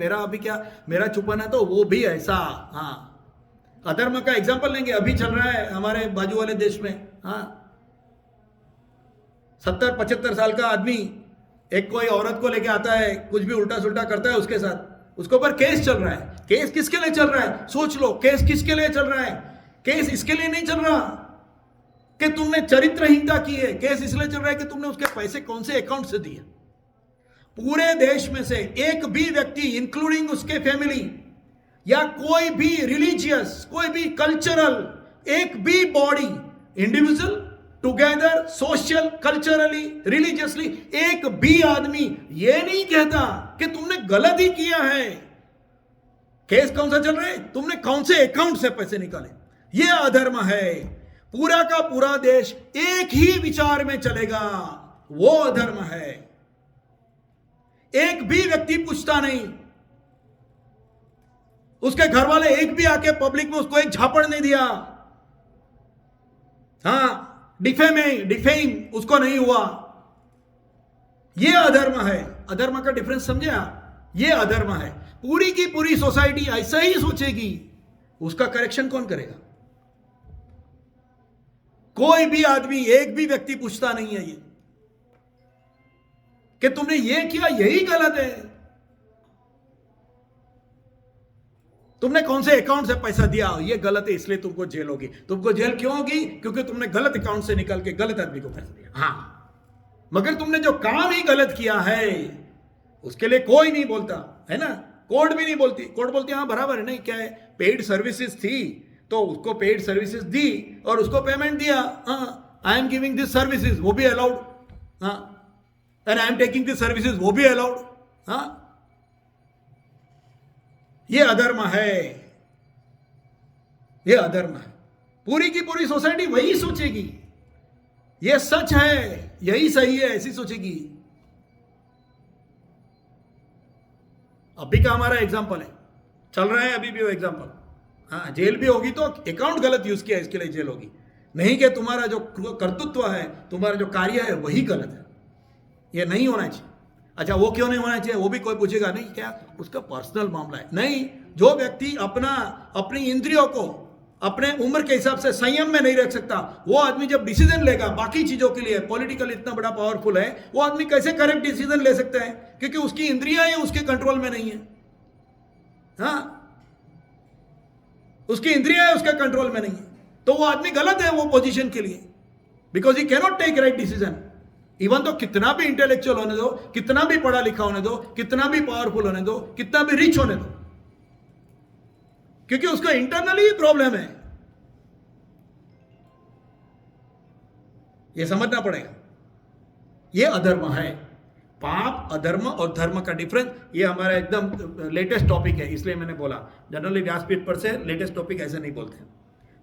मेरा छुपन है तो वो भी ऐसा। हाँ अधर्म का एग्जाम्पल लेंगे, अभी चल रहा है हमारे बाजू वाले देश में। हाँ 70-75 साल का आदमी एक कोई औरत को लेके आता है, कुछ भी उल्टा सुल्टा करता है उसके साथ, उसके ऊपर केस चल रहा है। केस किसके लिए चल रहा है सोच लो, केस किसके लिए चल रहा है? केस इसके लिए नहीं चल रहा कि तुमने चरित्रहीनता की है, केस इसलिए चल रहा है कि तुमने उसके पैसे कौन से अकाउंट से दिए। पूरे देश में से एक भी व्यक्ति इंक्लूडिंग उसके फैमिली या कोई भी रिलीजियस, कोई भी कल्चरल, एक भी body, individual, together, social, culturally, religiously, एक भी आदमी ये नहीं कहता कि तुमने गलत ही किया है। केस कौन सा चल रहा है? तुमने कौन से अकाउंट से पैसे निकाले, यह अधर्म है। पूरा का पूरा देश एक ही विचार में चलेगा, वो अधर्म है। एक भी व्यक्ति पूछता नहीं, उसके घर वाले एक भी आके पब्लिक में उसको एक झापड़ नहीं दिया। हाँ डिफेम उसको नहीं हुआ। यह अधर्म है। अधर्म का डिफरेंस समझे आप? यह अधर्म है। पूरी की पूरी सोसाइटी ऐसा ही सोचेगी, उसका करेक्शन कौन करेगा? कोई भी आदमी, एक भी व्यक्ति पूछता नहीं है ये कि तुमने ये किया यही गलत है, तुमने कौन से अकाउंट से पैसा दिया ये गलत है, इसलिए तुमको जेल होगी। तुमको जेल क्यों होगी? क्योंकि तुमने गलत अकाउंट से निकाल के गलत आदमी को पैसा दिया। हाँ मगर तुमने जो काम ही गलत किया है उसके लिए कोई नहीं बोलता है ना, कोर्ट भी नहीं बोलती। कोर्ट बोलती हाँ बराबर है, नहीं क्या है, पेड सर्विसेज थी तो उसको पेड सर्विसेज दी और उसको पेमेंट दिया। हाँ I am giving this services, वो भी अलाउड। हाँ and I am taking this services, वो भी अलाउड। हाँ ये अधर्म है, ये अधर्म है। पूरी की पूरी सोसाइटी वही सोचेगी, ये सच है, यही सही है, ऐसी सोचेगी। अभी का हमारा एग्जाम्पल है, चल रहा है अभी भी वो एग्जाम्पल। हाँ जेल भी होगी तो अकाउंट गलत यूज किया इसके लिए जेल होगी, नहीं कि तुम्हारा जो कर्तृत्व है, तुम्हारा जो कार्य है वही गलत है। ये नहीं होना चाहिए। अच्छा वो क्यों नहीं होना चाहिए वो भी कोई पूछेगा नहीं, क्या उसका पर्सनल मामला है। नहीं, जो व्यक्ति अपनी इंद्रियों को अपने उम्र के हिसाब से संयम में नहीं रख सकता, वो आदमी जब डिसीजन लेगा बाकी चीजों के लिए, पॉलिटिकल इतना बड़ा पावरफुल है, वो आदमी कैसे करेक्ट डिसीजन ले सकता है? क्योंकि उसकी इंद्रियां उसके कंट्रोल में नहीं है। हाँ उसकी इंद्रियां उसके कंट्रोल में नहीं है, तो वो आदमी गलत है वो पोजीशन के लिए, because he cannot take right decision. Even तो कितना भी इंटेलेक्चुअल होने दो, कितना भी पढ़ा लिखा होने दो, कितना भी पावरफुल होने दो, कितना भी रिच होने दो, क्योंकि उसका इंटरनली प्रॉब्लम है। यह समझना पड़ेगा, यह अधर्म है। पाप, अधर्म और धर्म का डिफरेंस, ये हमारा एकदम लेटेस्ट टॉपिक है, इसलिए मैंने बोला। जनरली व्यासपीठ पर से लेटेस्ट टॉपिक ऐसे नहीं बोलते,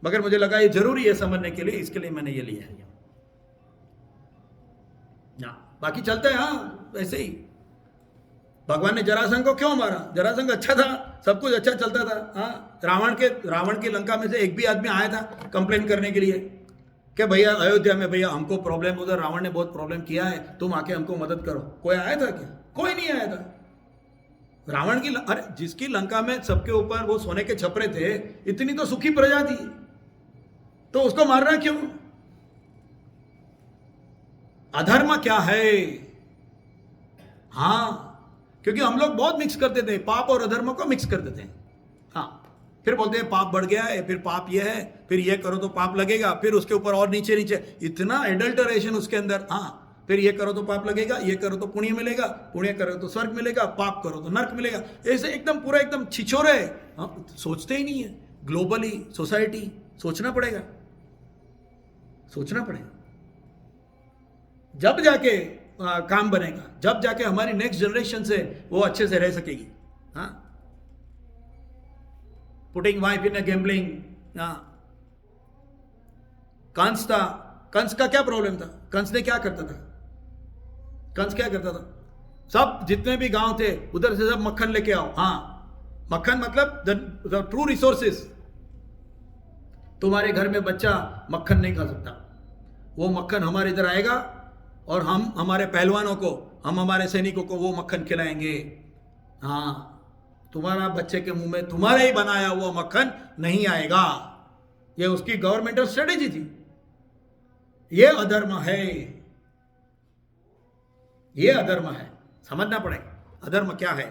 मगर मुझे लगा ये जरूरी है समझने के लिए, इसके लिए मैंने ये लिया है। बाकी चलते हैं हाँ ऐसे ही। भगवान ने जरासंध को क्यों मारा? जरासंध अच्छा था, सब कुछ अच्छा चलता था। हाँ रावण की लंका में से एक भी आदमी आया था कंप्लेन करने के लिए कि भैया अयोध्या में भैया हमको प्रॉब्लम, उधर रावण ने बहुत प्रॉब्लम किया है, तुम आके हमको मदद करो। कोई आया था क्या? कोई नहीं आया था। रावण की अरे जिसकी लंका में सबके ऊपर वो सोने के छपरे थे, इतनी तो सुखी प्रजा थी, तो उसको मारना क्यों? अधर्म क्या है? हाँ क्योंकि हम लोग बहुत मिक्स कर देते हैं, पाप और अधर्म को मिक्स कर देते हैं। हाँ फिर बोलते हैं पाप बढ़ गया है, फिर पाप ये है, फिर ये करो तो पाप लगेगा, फिर उसके ऊपर और नीचे नीचे इतना एडल्टरेशन उसके अंदर। हाँ फिर ये करो तो पाप लगेगा, ये करो तो पुण्य मिलेगा, पुण्य करो तो स्वर्ग मिलेगा, पाप करो तो नर्क मिलेगा। ऐसे एकदम पूरा एकदम छिछोरे। हाँ सोचते ही नहीं है। ग्लोबली सोसाइटी सोचना पड़ेगा, सोचना पड़ेगा, जब जाके काम बनेगा, जब जाके हमारी नेक्स्ट जनरेशन से वो अच्छे से रह सकेगी। हाँ पुटिंग वाइफ इन अ गैम्बलिंग। हाँ कंस था, कंस का क्या प्रॉब्लम था? कंस ने क्या करता था? कंस क्या करता था? सब जितने भी गांव थे उधर से सब मक्खन लेके आओ। हाँ मक्खन मतलब द ट्रू रिसोर्सेस। तुम्हारे घर में बच्चा मक्खन नहीं खा सकता, वो मक्खन हमारे इधर आएगा और हम हमारे पहलवानों को हम हमारे सैनिकों को वो मक्खन खिलाएंगे। हाँ, तुम्हारा बच्चे के मुंह में तुम्हारे ही बनाया हुआ मक्खन नहीं आएगा। ये उसकी गवर्नमेंटल स्ट्रेटेजी थी। ये अधर्म है, ये अधर्म है, समझना पड़ेगा अधर्म क्या है।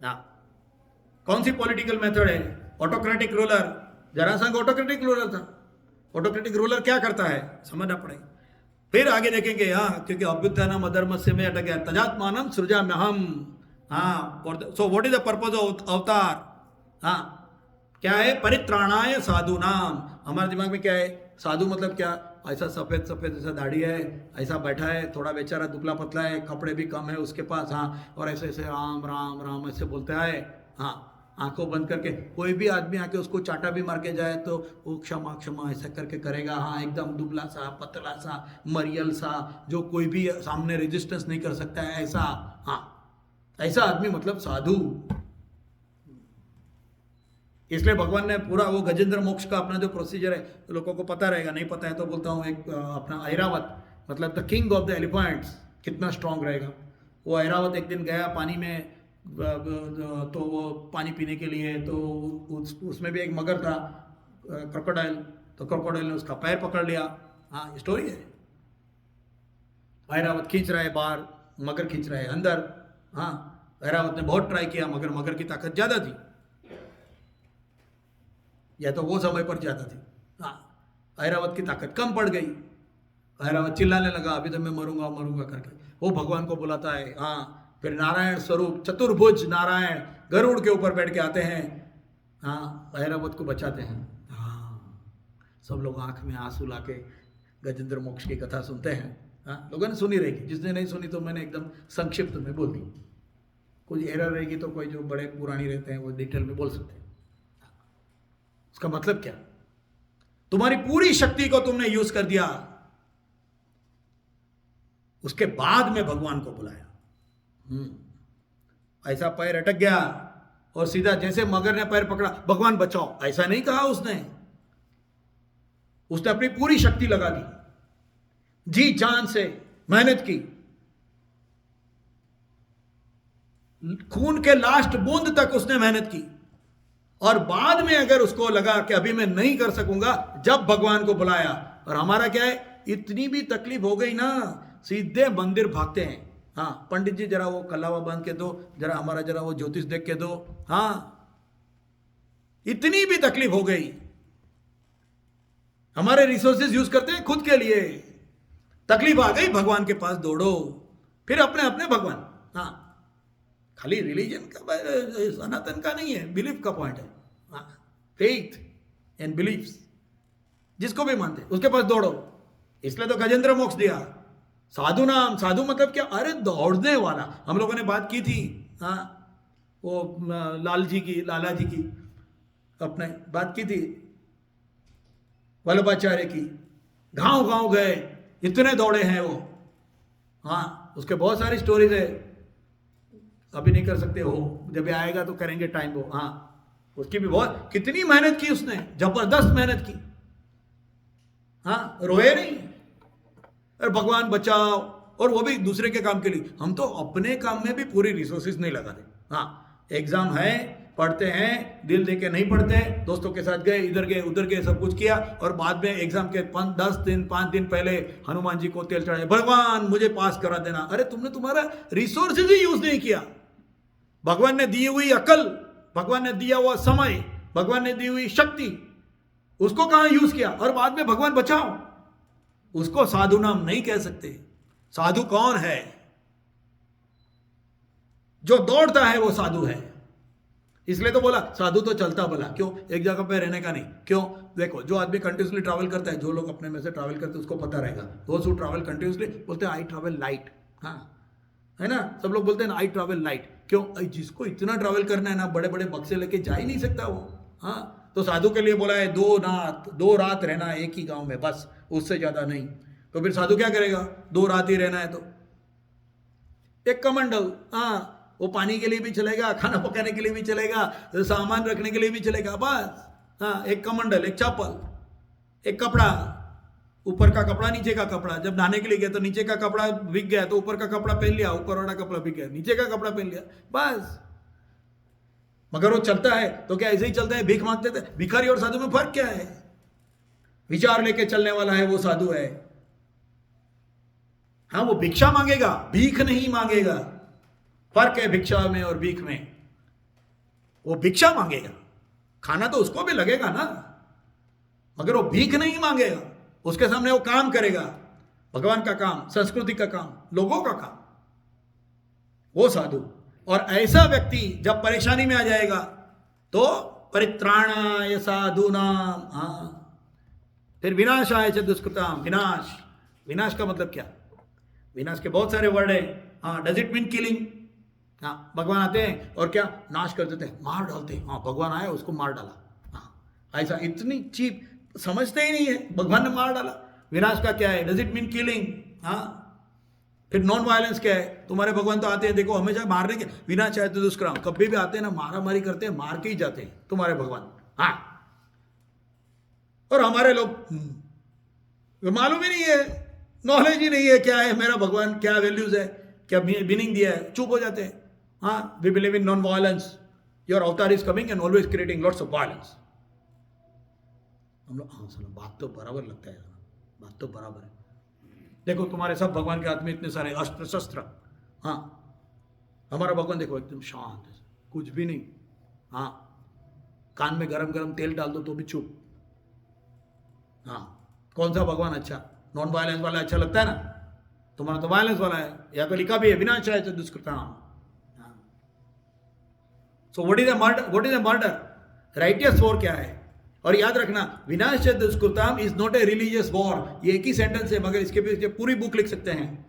हाँ, कौन सी पॉलिटिकल मेथड है? Autocratic ruler, Jarasandha autocratic ruler था। ऑटोक्रेटिक रूलर क्या करता है समझना पड़ेगा। फिर आगे देखेंगे। हाँ, क्योंकि अभ्युत्थानम अधर्मस्य में अटक गया, तजात्मानम सृजाम्यहम। हाँ, सो what is the purpose of अवतार? हाँ, क्या है? परित्राणाय साधु नाम। हमारे दिमाग में क्या है? साधु मतलब क्या? ऐसा सफेद सफेद ऐसा दाढ़ी है, ऐसा बैठा है, थोड़ा बेचारा दुबला पतला है, कपड़े भी कम है उसके पास। हाँ, और ऐसे ऐसे राम राम राम ऐसे बोलता है। हाँ, आंखों बंद करके कोई भी आदमी आके उसको चाटा भी मार के जाए तो वो क्षमा क्षमा ऐसा करके करेगा। हाँ, एकदम दुबला सा, पतला सा, मरियल सा, जो कोई भी सामने रेजिस्टेंस नहीं कर सकता है, ऐसा। हाँ, ऐसा आदमी मतलब साधु। इसलिए भगवान ने पूरा वो गजेंद्र मोक्ष का अपना जो प्रोसीजर है, तो लोगों को पता रहेगा, नहीं पता है तो बोलता हूँ, एक अपना ऐरावत मतलब the king of the elephants कितना स्ट्रांग रहेगा। वो ऐरावत एक दिन गया पानी में, तो वो पानी पीने के लिए, तो उसमें भी एक मगर था, क्रोकोडाइल। तो क्रोकोडाइल ने उसका पैर पकड़ लिया। हाँ, स्टोरी है। ऐरावत खींच रहा है बाहर, मगर खींच रहा है अंदर। हाँ, ऐरावत ने बहुत ट्राई किया, मगर मगर की ताकत ज़्यादा थी, या तो वो समय पर ज़्यादा थी। हाँ, ऐरावत की ताकत कम पड़ गई। ऐरावत चिल्लाने लगा, अभी तो मैं मरूंगा मरूंगा करके। वो भगवान को बुलाता है। हाँ, फिर नारायण स्वरूप चतुर्भुज नारायण गरुड़ के ऊपर बैठ के आते हैं। हाँ, ऐरावत को बचाते हैं। हाँ, सब लोग आंख में आंसू लाके गजेंद्र मोक्ष की कथा सुनते हैं। हाँ, लोगों ने सुनी रहेगी, जिसने नहीं सुनी तो मैंने एकदम संक्षिप्त में बोल दी। कुछ एरर रहेगी तो कोई जो बड़े पुरानी रहते हैं वो डिटेल में बोल सकते हैं। उसका मतलब क्या? तुम्हारी पूरी शक्ति को तुमने यूज कर दिया, उसके बाद में भगवान को बुलाया। ऐसा पैर अटक गया और सीधा जैसे मगर ने पैर पकड़ा, भगवान बचाओ, ऐसा नहीं कहा उसने। उसने अपनी पूरी शक्ति लगा दी, जी जान से मेहनत की, खून के लास्ट बूंद तक उसने मेहनत की। और बाद में अगर उसको लगा कि अभी मैं नहीं कर सकूंगा, जब भगवान को बुलाया। और हमारा क्या है, इतनी भी तकलीफ हो गई ना, सीधे मंदिर भागते हैं। हाँ, पंडित जी जरा वो कलावा बांध के दो, जरा हमारा जरा वो ज्योतिष देख के दो। हाँ, इतनी भी तकलीफ हो गई, हमारे रिसोर्सेज यूज करते हैं खुद के लिए। तकलीफ आ गई, भगवान के पास दौड़ो, फिर अपने अपने भगवान। हाँ, खाली रिलीजन का, सनातन का नहीं है, बिलीफ का पॉइंट है। हाँ, फेथ एंड बिलीफ्स, जिसको भी मानते उसके पास दौड़ो। इसलिए तो गजेंद्र मोक्ष दिया। साधु नाम, साधु मतलब क्या? अरे दौड़ने वाला। हम लोगों ने बात की थी। हाँ, वो लाला जी की अपने बात की थी, वल्लभाचार्य की। गांव गांव गए, इतने दौड़े हैं वो। हाँ, उसके बहुत सारी स्टोरीज है, अभी नहीं कर सकते हो, जब आएगा तो करेंगे टाइम वो। हाँ, उसकी भी बहुत, कितनी मेहनत की उसने, जबरदस्त मेहनत की। हाँ, रोए नहीं, और भगवान बचाओ, और वो भी दूसरे के काम के लिए। हम तो अपने काम में भी पूरी रिसोर्सेज नहीं लगाते। हाँ, एग्जाम है, पढ़ते हैं, दिल दे के नहीं पढ़ते, दोस्तों के साथ गए, इधर गए उधर गए, सब कुछ किया, और बाद में एग्जाम के 5 दिन पहले हनुमान जी को तेल चढ़ाए, भगवान मुझे पास करा देना। अरे तुमने तुम्हारा रिसोर्सेज ही यूज नहीं किया। भगवान ने दी हुई अकल, भगवान ने दिया हुआ समय, भगवान ने दी हुई शक्ति, उसको कहां यूज किया? और बाद में भगवान बचाओ, उसको साधु नाम नहीं कह सकते। साधु कौन है? जो दौड़ता है वो साधु है। इसलिए तो बोला साधु तो चलता भला। क्यों? एक जगह पे रहने का नहीं। क्यों? देखो, जो आदमी कंटिन्यूसली ट्रैवल करता है, जो लोग अपने में से ट्रैवल करते हैं उसको पता रहेगा। दोस्त हु ट्रैवल कंटिन्यूसली बोलते हैं आई ट्रैवल लाइट। हाँ, है ना, सब लोग बोलते हैं ना आई ट्रैवल लाइट। क्यों? जिसको इतना ट्रैवल करना है ना, बड़े बड़े बक्से लेके जा ही नहीं सकता वो। हाँ, तो साधु के लिए बोला है 2 रात रहना है एक ही गांव में, बस, उससे ज्यादा नहीं। तो फिर साधु क्या करेगा? 2 रात ही रहना है तो एक कमंडल। हाँ, वो पानी के लिए भी चलेगा, खाना पकाने के लिए भी चलेगा, सामान रखने के लिए भी चलेगा, बस। हाँ, एक कमंडल, एक चप्पल, एक कपड़ा, ऊपर का कपड़ा नीचे का कपड़ा, जब नहाने के लिए गया तो नीचे का कपड़ा बिक गया तो ऊपर का कपड़ा पहन लिया, ऊपर वाला कपड़ा बिक गया नीचे का कपड़ा पहन लिया, बस। मगर वो चलता है तो क्या ऐसे ही चलता है, भीख मांगते थे? भिखारी और साधु में फर्क क्या है? विचार लेके चलने वाला है वो साधु है। हाँ, वो भिक्षा मांगेगा, भीख नहीं मांगेगा। फर्क है भिक्षा में और भीख में। वो भिक्षा मांगेगा, खाना तो उसको भी लगेगा ना, मगर वो भीख नहीं मांगेगा। उसके सामने वो काम करेगा, भगवान का काम, संस्कृति का काम, लोगों का काम, वो साधु। और ऐसा व्यक्ति जब परेशानी में आ जाएगा तो परित्राणाय साधूनाम, हाँ, फिर विनाशाय च दुष्कृताम। विनाश, विनाश का मतलब क्या? विनाश के बहुत सारे वर्ड है। हाँ, डज इट मीन किलिंग? हाँ, भगवान आते हैं और क्या नाश कर देते हैं, मार डालते हैं। हाँ, भगवान आया उसको मार डाला। हाँ, ऐसा इतनी चीप समझते ही नहीं है, भगवान ने मार डाला। विनाश का क्या है? Does it mean killing? हाँ, फिर नॉन वायलेंस क्या है? तुम्हारे भगवान तो आते हैं, देखो हमेशा मारने के, विनाश चाहे तो दुष्कर्म, कभी भी आते हैं ना मारा मारी करते हैं, मार के ही जाते हैं तुम्हारे भगवान। हाँ, और हमारे लोग मालूम ही नहीं है, नॉलेज ही नहीं है क्या है मेरा भगवान, क्या वैल्यूज है, क्या मीनिंग दिया है, चुप हो जाते हैं। हाँ, we believe in non violence, your avatar is coming and always creating lots of violence. हम लोग हाँ चलो, बात तो बराबर लगता है, बात तो बराबर है। देखो तुम्हारे सब भगवान के हाथ में इतने सारे अस्त्र शस्त्र, हाँ, हमारा भगवान देखो एकदम शांत, कुछ भी नहीं। हाँ, कान में गरम गरम तेल डाल दो तो भी चुप। हाँ, कौन सा भगवान अच्छा? नॉन वायलेंस वाला अच्छा लगता है ना, तुम्हारा तो वायलेंस वाला है, या तो लिखा भी है विनाशाय च दुष्कृताम। So what is a murder? What is a murder? Righteous war क्या है? और याद रखना, विनाश दुष्कृताम is not a religious war. ये एक ही सेंटेंस है मगर इसके पीछे पूरी बुक लिख सकते हैं।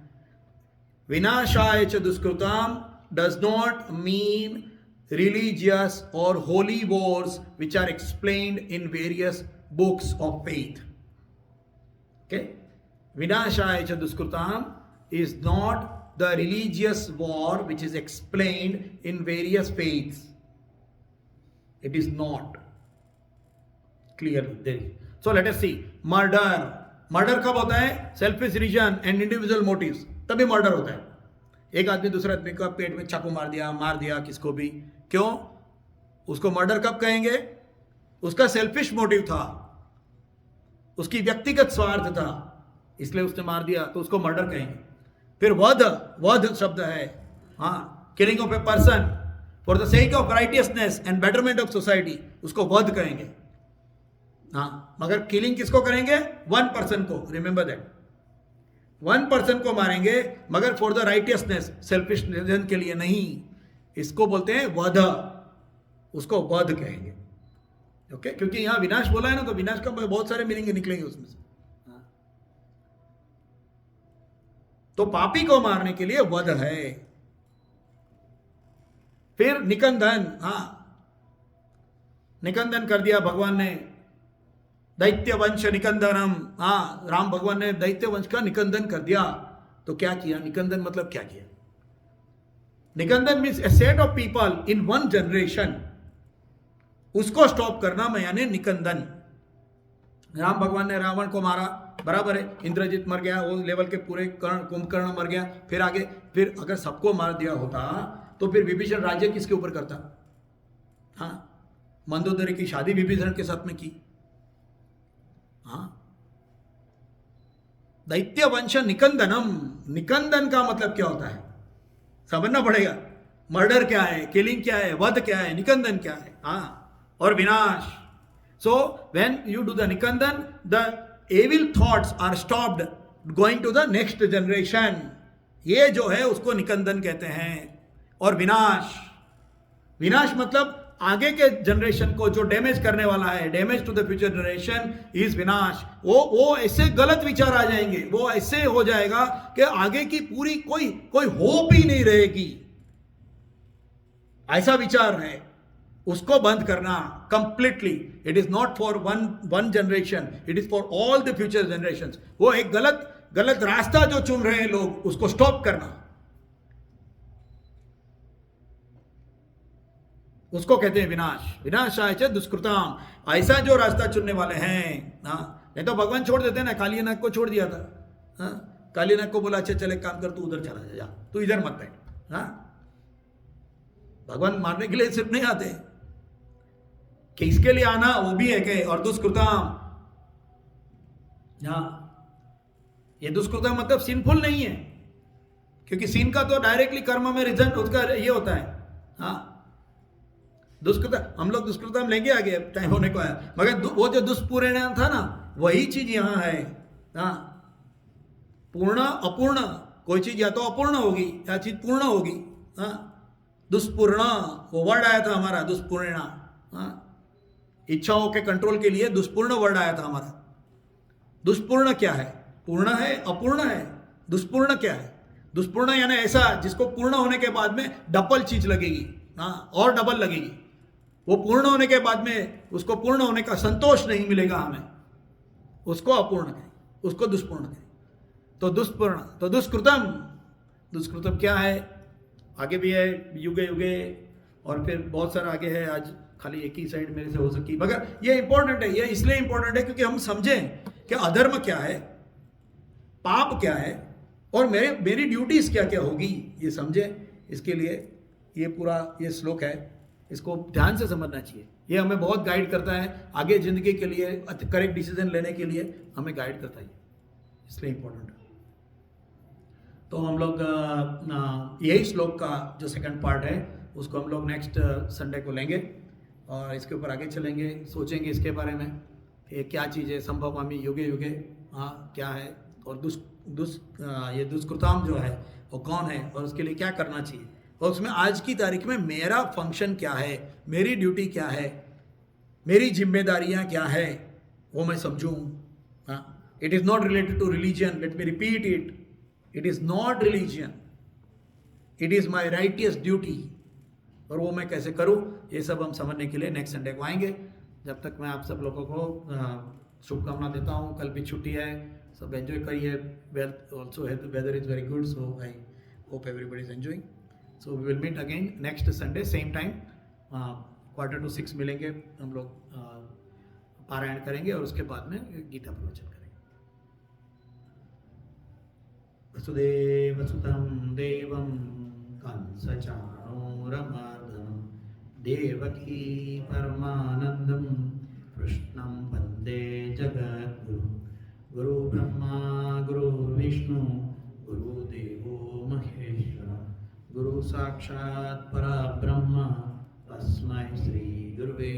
विनाशाय च दुष्कृताम does not mean religious or holy wars which are explained in various books of faith. Okay, vinashaya cha duskrutam is not the religious war which is explained in various faiths. It is not clearly there. So let us see, murder कब होता है? selfish reason and individual motives, तभी murder होता है। एक आदमी दूसरे आदमी का पेट में चाकू मार दिया किसको भी, क्यों? उसको मर्डर कब कहेंगे? उसका सेल्फिश मोटिव था, उसकी व्यक्तिगत स्वार्थ था, इसलिए उसने मार दिया तो उसको मर्डर कहेंगे। फिर वध शब्द है, हाँ, killing of a person for the sake of righteousness and betterment of society, उसको वध कहेंगे। हाँ, मगर किलिंग किसको करेंगे? वन पर्सन को, रिमेंबर दैट, वन पर्सन को मारेंगे, मगर for the righteousness, selfish reason के लिए नहीं। इसको बोलते हैं वध, उसको वध कहेंगे। ओके, क्योंकि यहां विनाश बोला है ना, तो विनाश का बहुत सारे मीनिंग निकलेंगे उसमें से। तो पापी को मारने के लिए वध है। फिर निकंदन, हाँ, निकंदन कर दिया भगवान ने, दैत्य वंश निकंदनम। हाँ, राम भगवान ने दैत्य वंश का निकंदन कर दिया। तो क्या किया? निकंदन मतलब क्या किया? निकंदन means a set of people in one generation, उसको स्टॉप करना मैं यानी निकंदन। राम भगवान ने रावण को मारा, बराबर है, इंद्रजीत मर गया, वो लेवल के पूरे कुंभकर्ण मर गया। फिर आगे, फिर अगर सबको मार दिया होता तो फिर विभीषण राज्य किसके ऊपर करता? हाँ, मंदोदरी की शादी विभीषण के साथ में की। हाँ, दैत्य वंश निकंदनम, निकंदन का मतलब क्या होता है समझना पड़ेगा। मर्डर क्या है, किलिंग क्या है, वध क्या है, निकंदन क्या है। हाँ, और विनाश। So when you do the निकंदन, the evil thoughts are stopped going to the next generation. ये जो है उसको निकंदन कहते हैं। और विनाश, विनाश मतलब आगे के जनरेशन को जो डैमेज करने वाला है, damage to the future generation is विनाश। वो ऐसे गलत विचार आ जाएंगे, वो ऐसे हो जाएगा कि आगे की पूरी कोई होप ही नहीं रहेगी, ऐसा विचार है। उसको बंद करना completely. It is not for one generation, it is for all the future generation. वो एक गलत रास्ता जो चुन रहे हैं लोग, उसको स्टॉप करना, उसको कहते हैं विनाश। विनाशाय च दुष्कृताम, ऐसा जो रास्ता चुनने वाले हैं, नहीं तो भगवान छोड़ देते ना, काली नाग को छोड़ दिया था। हाँ, काली नाग को बोला अच्छा चल एक काम कर, तू उधर चला जा, तू इधर मत बैठ। हाँ, भगवान मारने के लिए सिर्फ नहीं आते, किसके लिए आना वो भी है कि और दुष्कृताम। हाँ, ये दुष्कृताम मतलब सिंफुल नहीं है, क्योंकि सीन का तो डायरेक्टली कर्म में रिजल्ट उसका ये होता है। हाँ, दुष्कृता हम लोग दुष्कृताम लेंगे आगे, टाइम होने को आया, मगर वो जो दुष्पूर्ण था ना वही चीज यहाँ है। हाँ, पूर्ण अपूर्ण, कोई चीज या तो अपूर्ण होगी या चीज पूर्ण होगी। हाँ, दुष्पूर्ण वो वर्ड आया था हमारा, दुष्पूर्ण। हाँ, इच्छाओं के कंट्रोल के लिए दुष्पूर्ण वर्ड आया था हमारा। दुष्पूर्ण क्या है? पूर्ण है, अपूर्ण है। दुष्पूर्ण क्या है? दुष्पूर्ण यानी ऐसा जिसको पूर्ण होने के बाद में डबल चीज लगेगी। हाँ, और डबल लगेगी। वो पूर्ण होने के बाद में उसको पूर्ण होने का संतोष नहीं मिलेगा हमें, उसको अपूर्ण कहें, उसको दुष्पूर्ण कहें। तो दुष्पूर्ण, तो दुष्कृतम, दुष्कृतम क्या है? आगे भी है, युगे युगे, और फिर बहुत सारा आगे है। आज खाली एक ही साइड मेरे से हो सकती, मगर ये इंपॉर्टेंट है। ये इसलिए इंपॉर्टेंट है क्योंकि हम समझें कि अधर्म क्या है, पाप क्या है, और मेरी ड्यूटीज क्या क्या होगी, ये समझें। इसके लिए ये पूरा ये श्लोक है, इसको ध्यान से समझना चाहिए। ये हमें बहुत गाइड करता है आगे जिंदगी के लिए, करेक्ट डिसीजन लेने के लिए हमें गाइड करता है, इसलिए इंपॉर्टेंट है। तो हम लोग यही श्लोक का जो सेकंड पार्ट है उसको हम लोग नेक्स्ट संडे को लेंगे और इसके ऊपर आगे चलेंगे, सोचेंगे इसके बारे में कि क्या चीज़ है संभवामी युगे युगे। हाँ, क्या है, और ये दुष्कृताम जो है वो कौन है और उसके लिए क्या करना चाहिए, और उसमें आज की तारीख में मेरा फंक्शन क्या है, मेरी ड्यूटी क्या है, मेरी जिम्मेदारियां क्या है, वो मैं समझूं। हाँ, it is not related to religion, let me repeat it, it is not religion, it is my righteous duty. और वो मैं कैसे करूं, ये सब हम समझने के लिए नेक्स्ट संडे को आएंगे। जब तक मैं आप सब लोगों को शुभकामना देता हूँ। कल भी छुट्टी है, सब एंजॉय करिए। Also weather is very good, so I hope everybody is enjoying. So we will meet again next Sunday same time, 5:45 मिलेंगे। हम लोग पारायण करेंगे और उसके बाद में गीता प्रवचन करेंगे। वसुदेवसुतं देवं कंसचाणूरमर्दनं देवकी परमानन्दं कृष्णं वन्दे जगद्गुरुं। गुरुब्रह्मा गुरुर्विष्णु गुरुदेवो महेश्वरः, गुरु साक्षात् परब्रह्म तस्मै श्री गुरुवे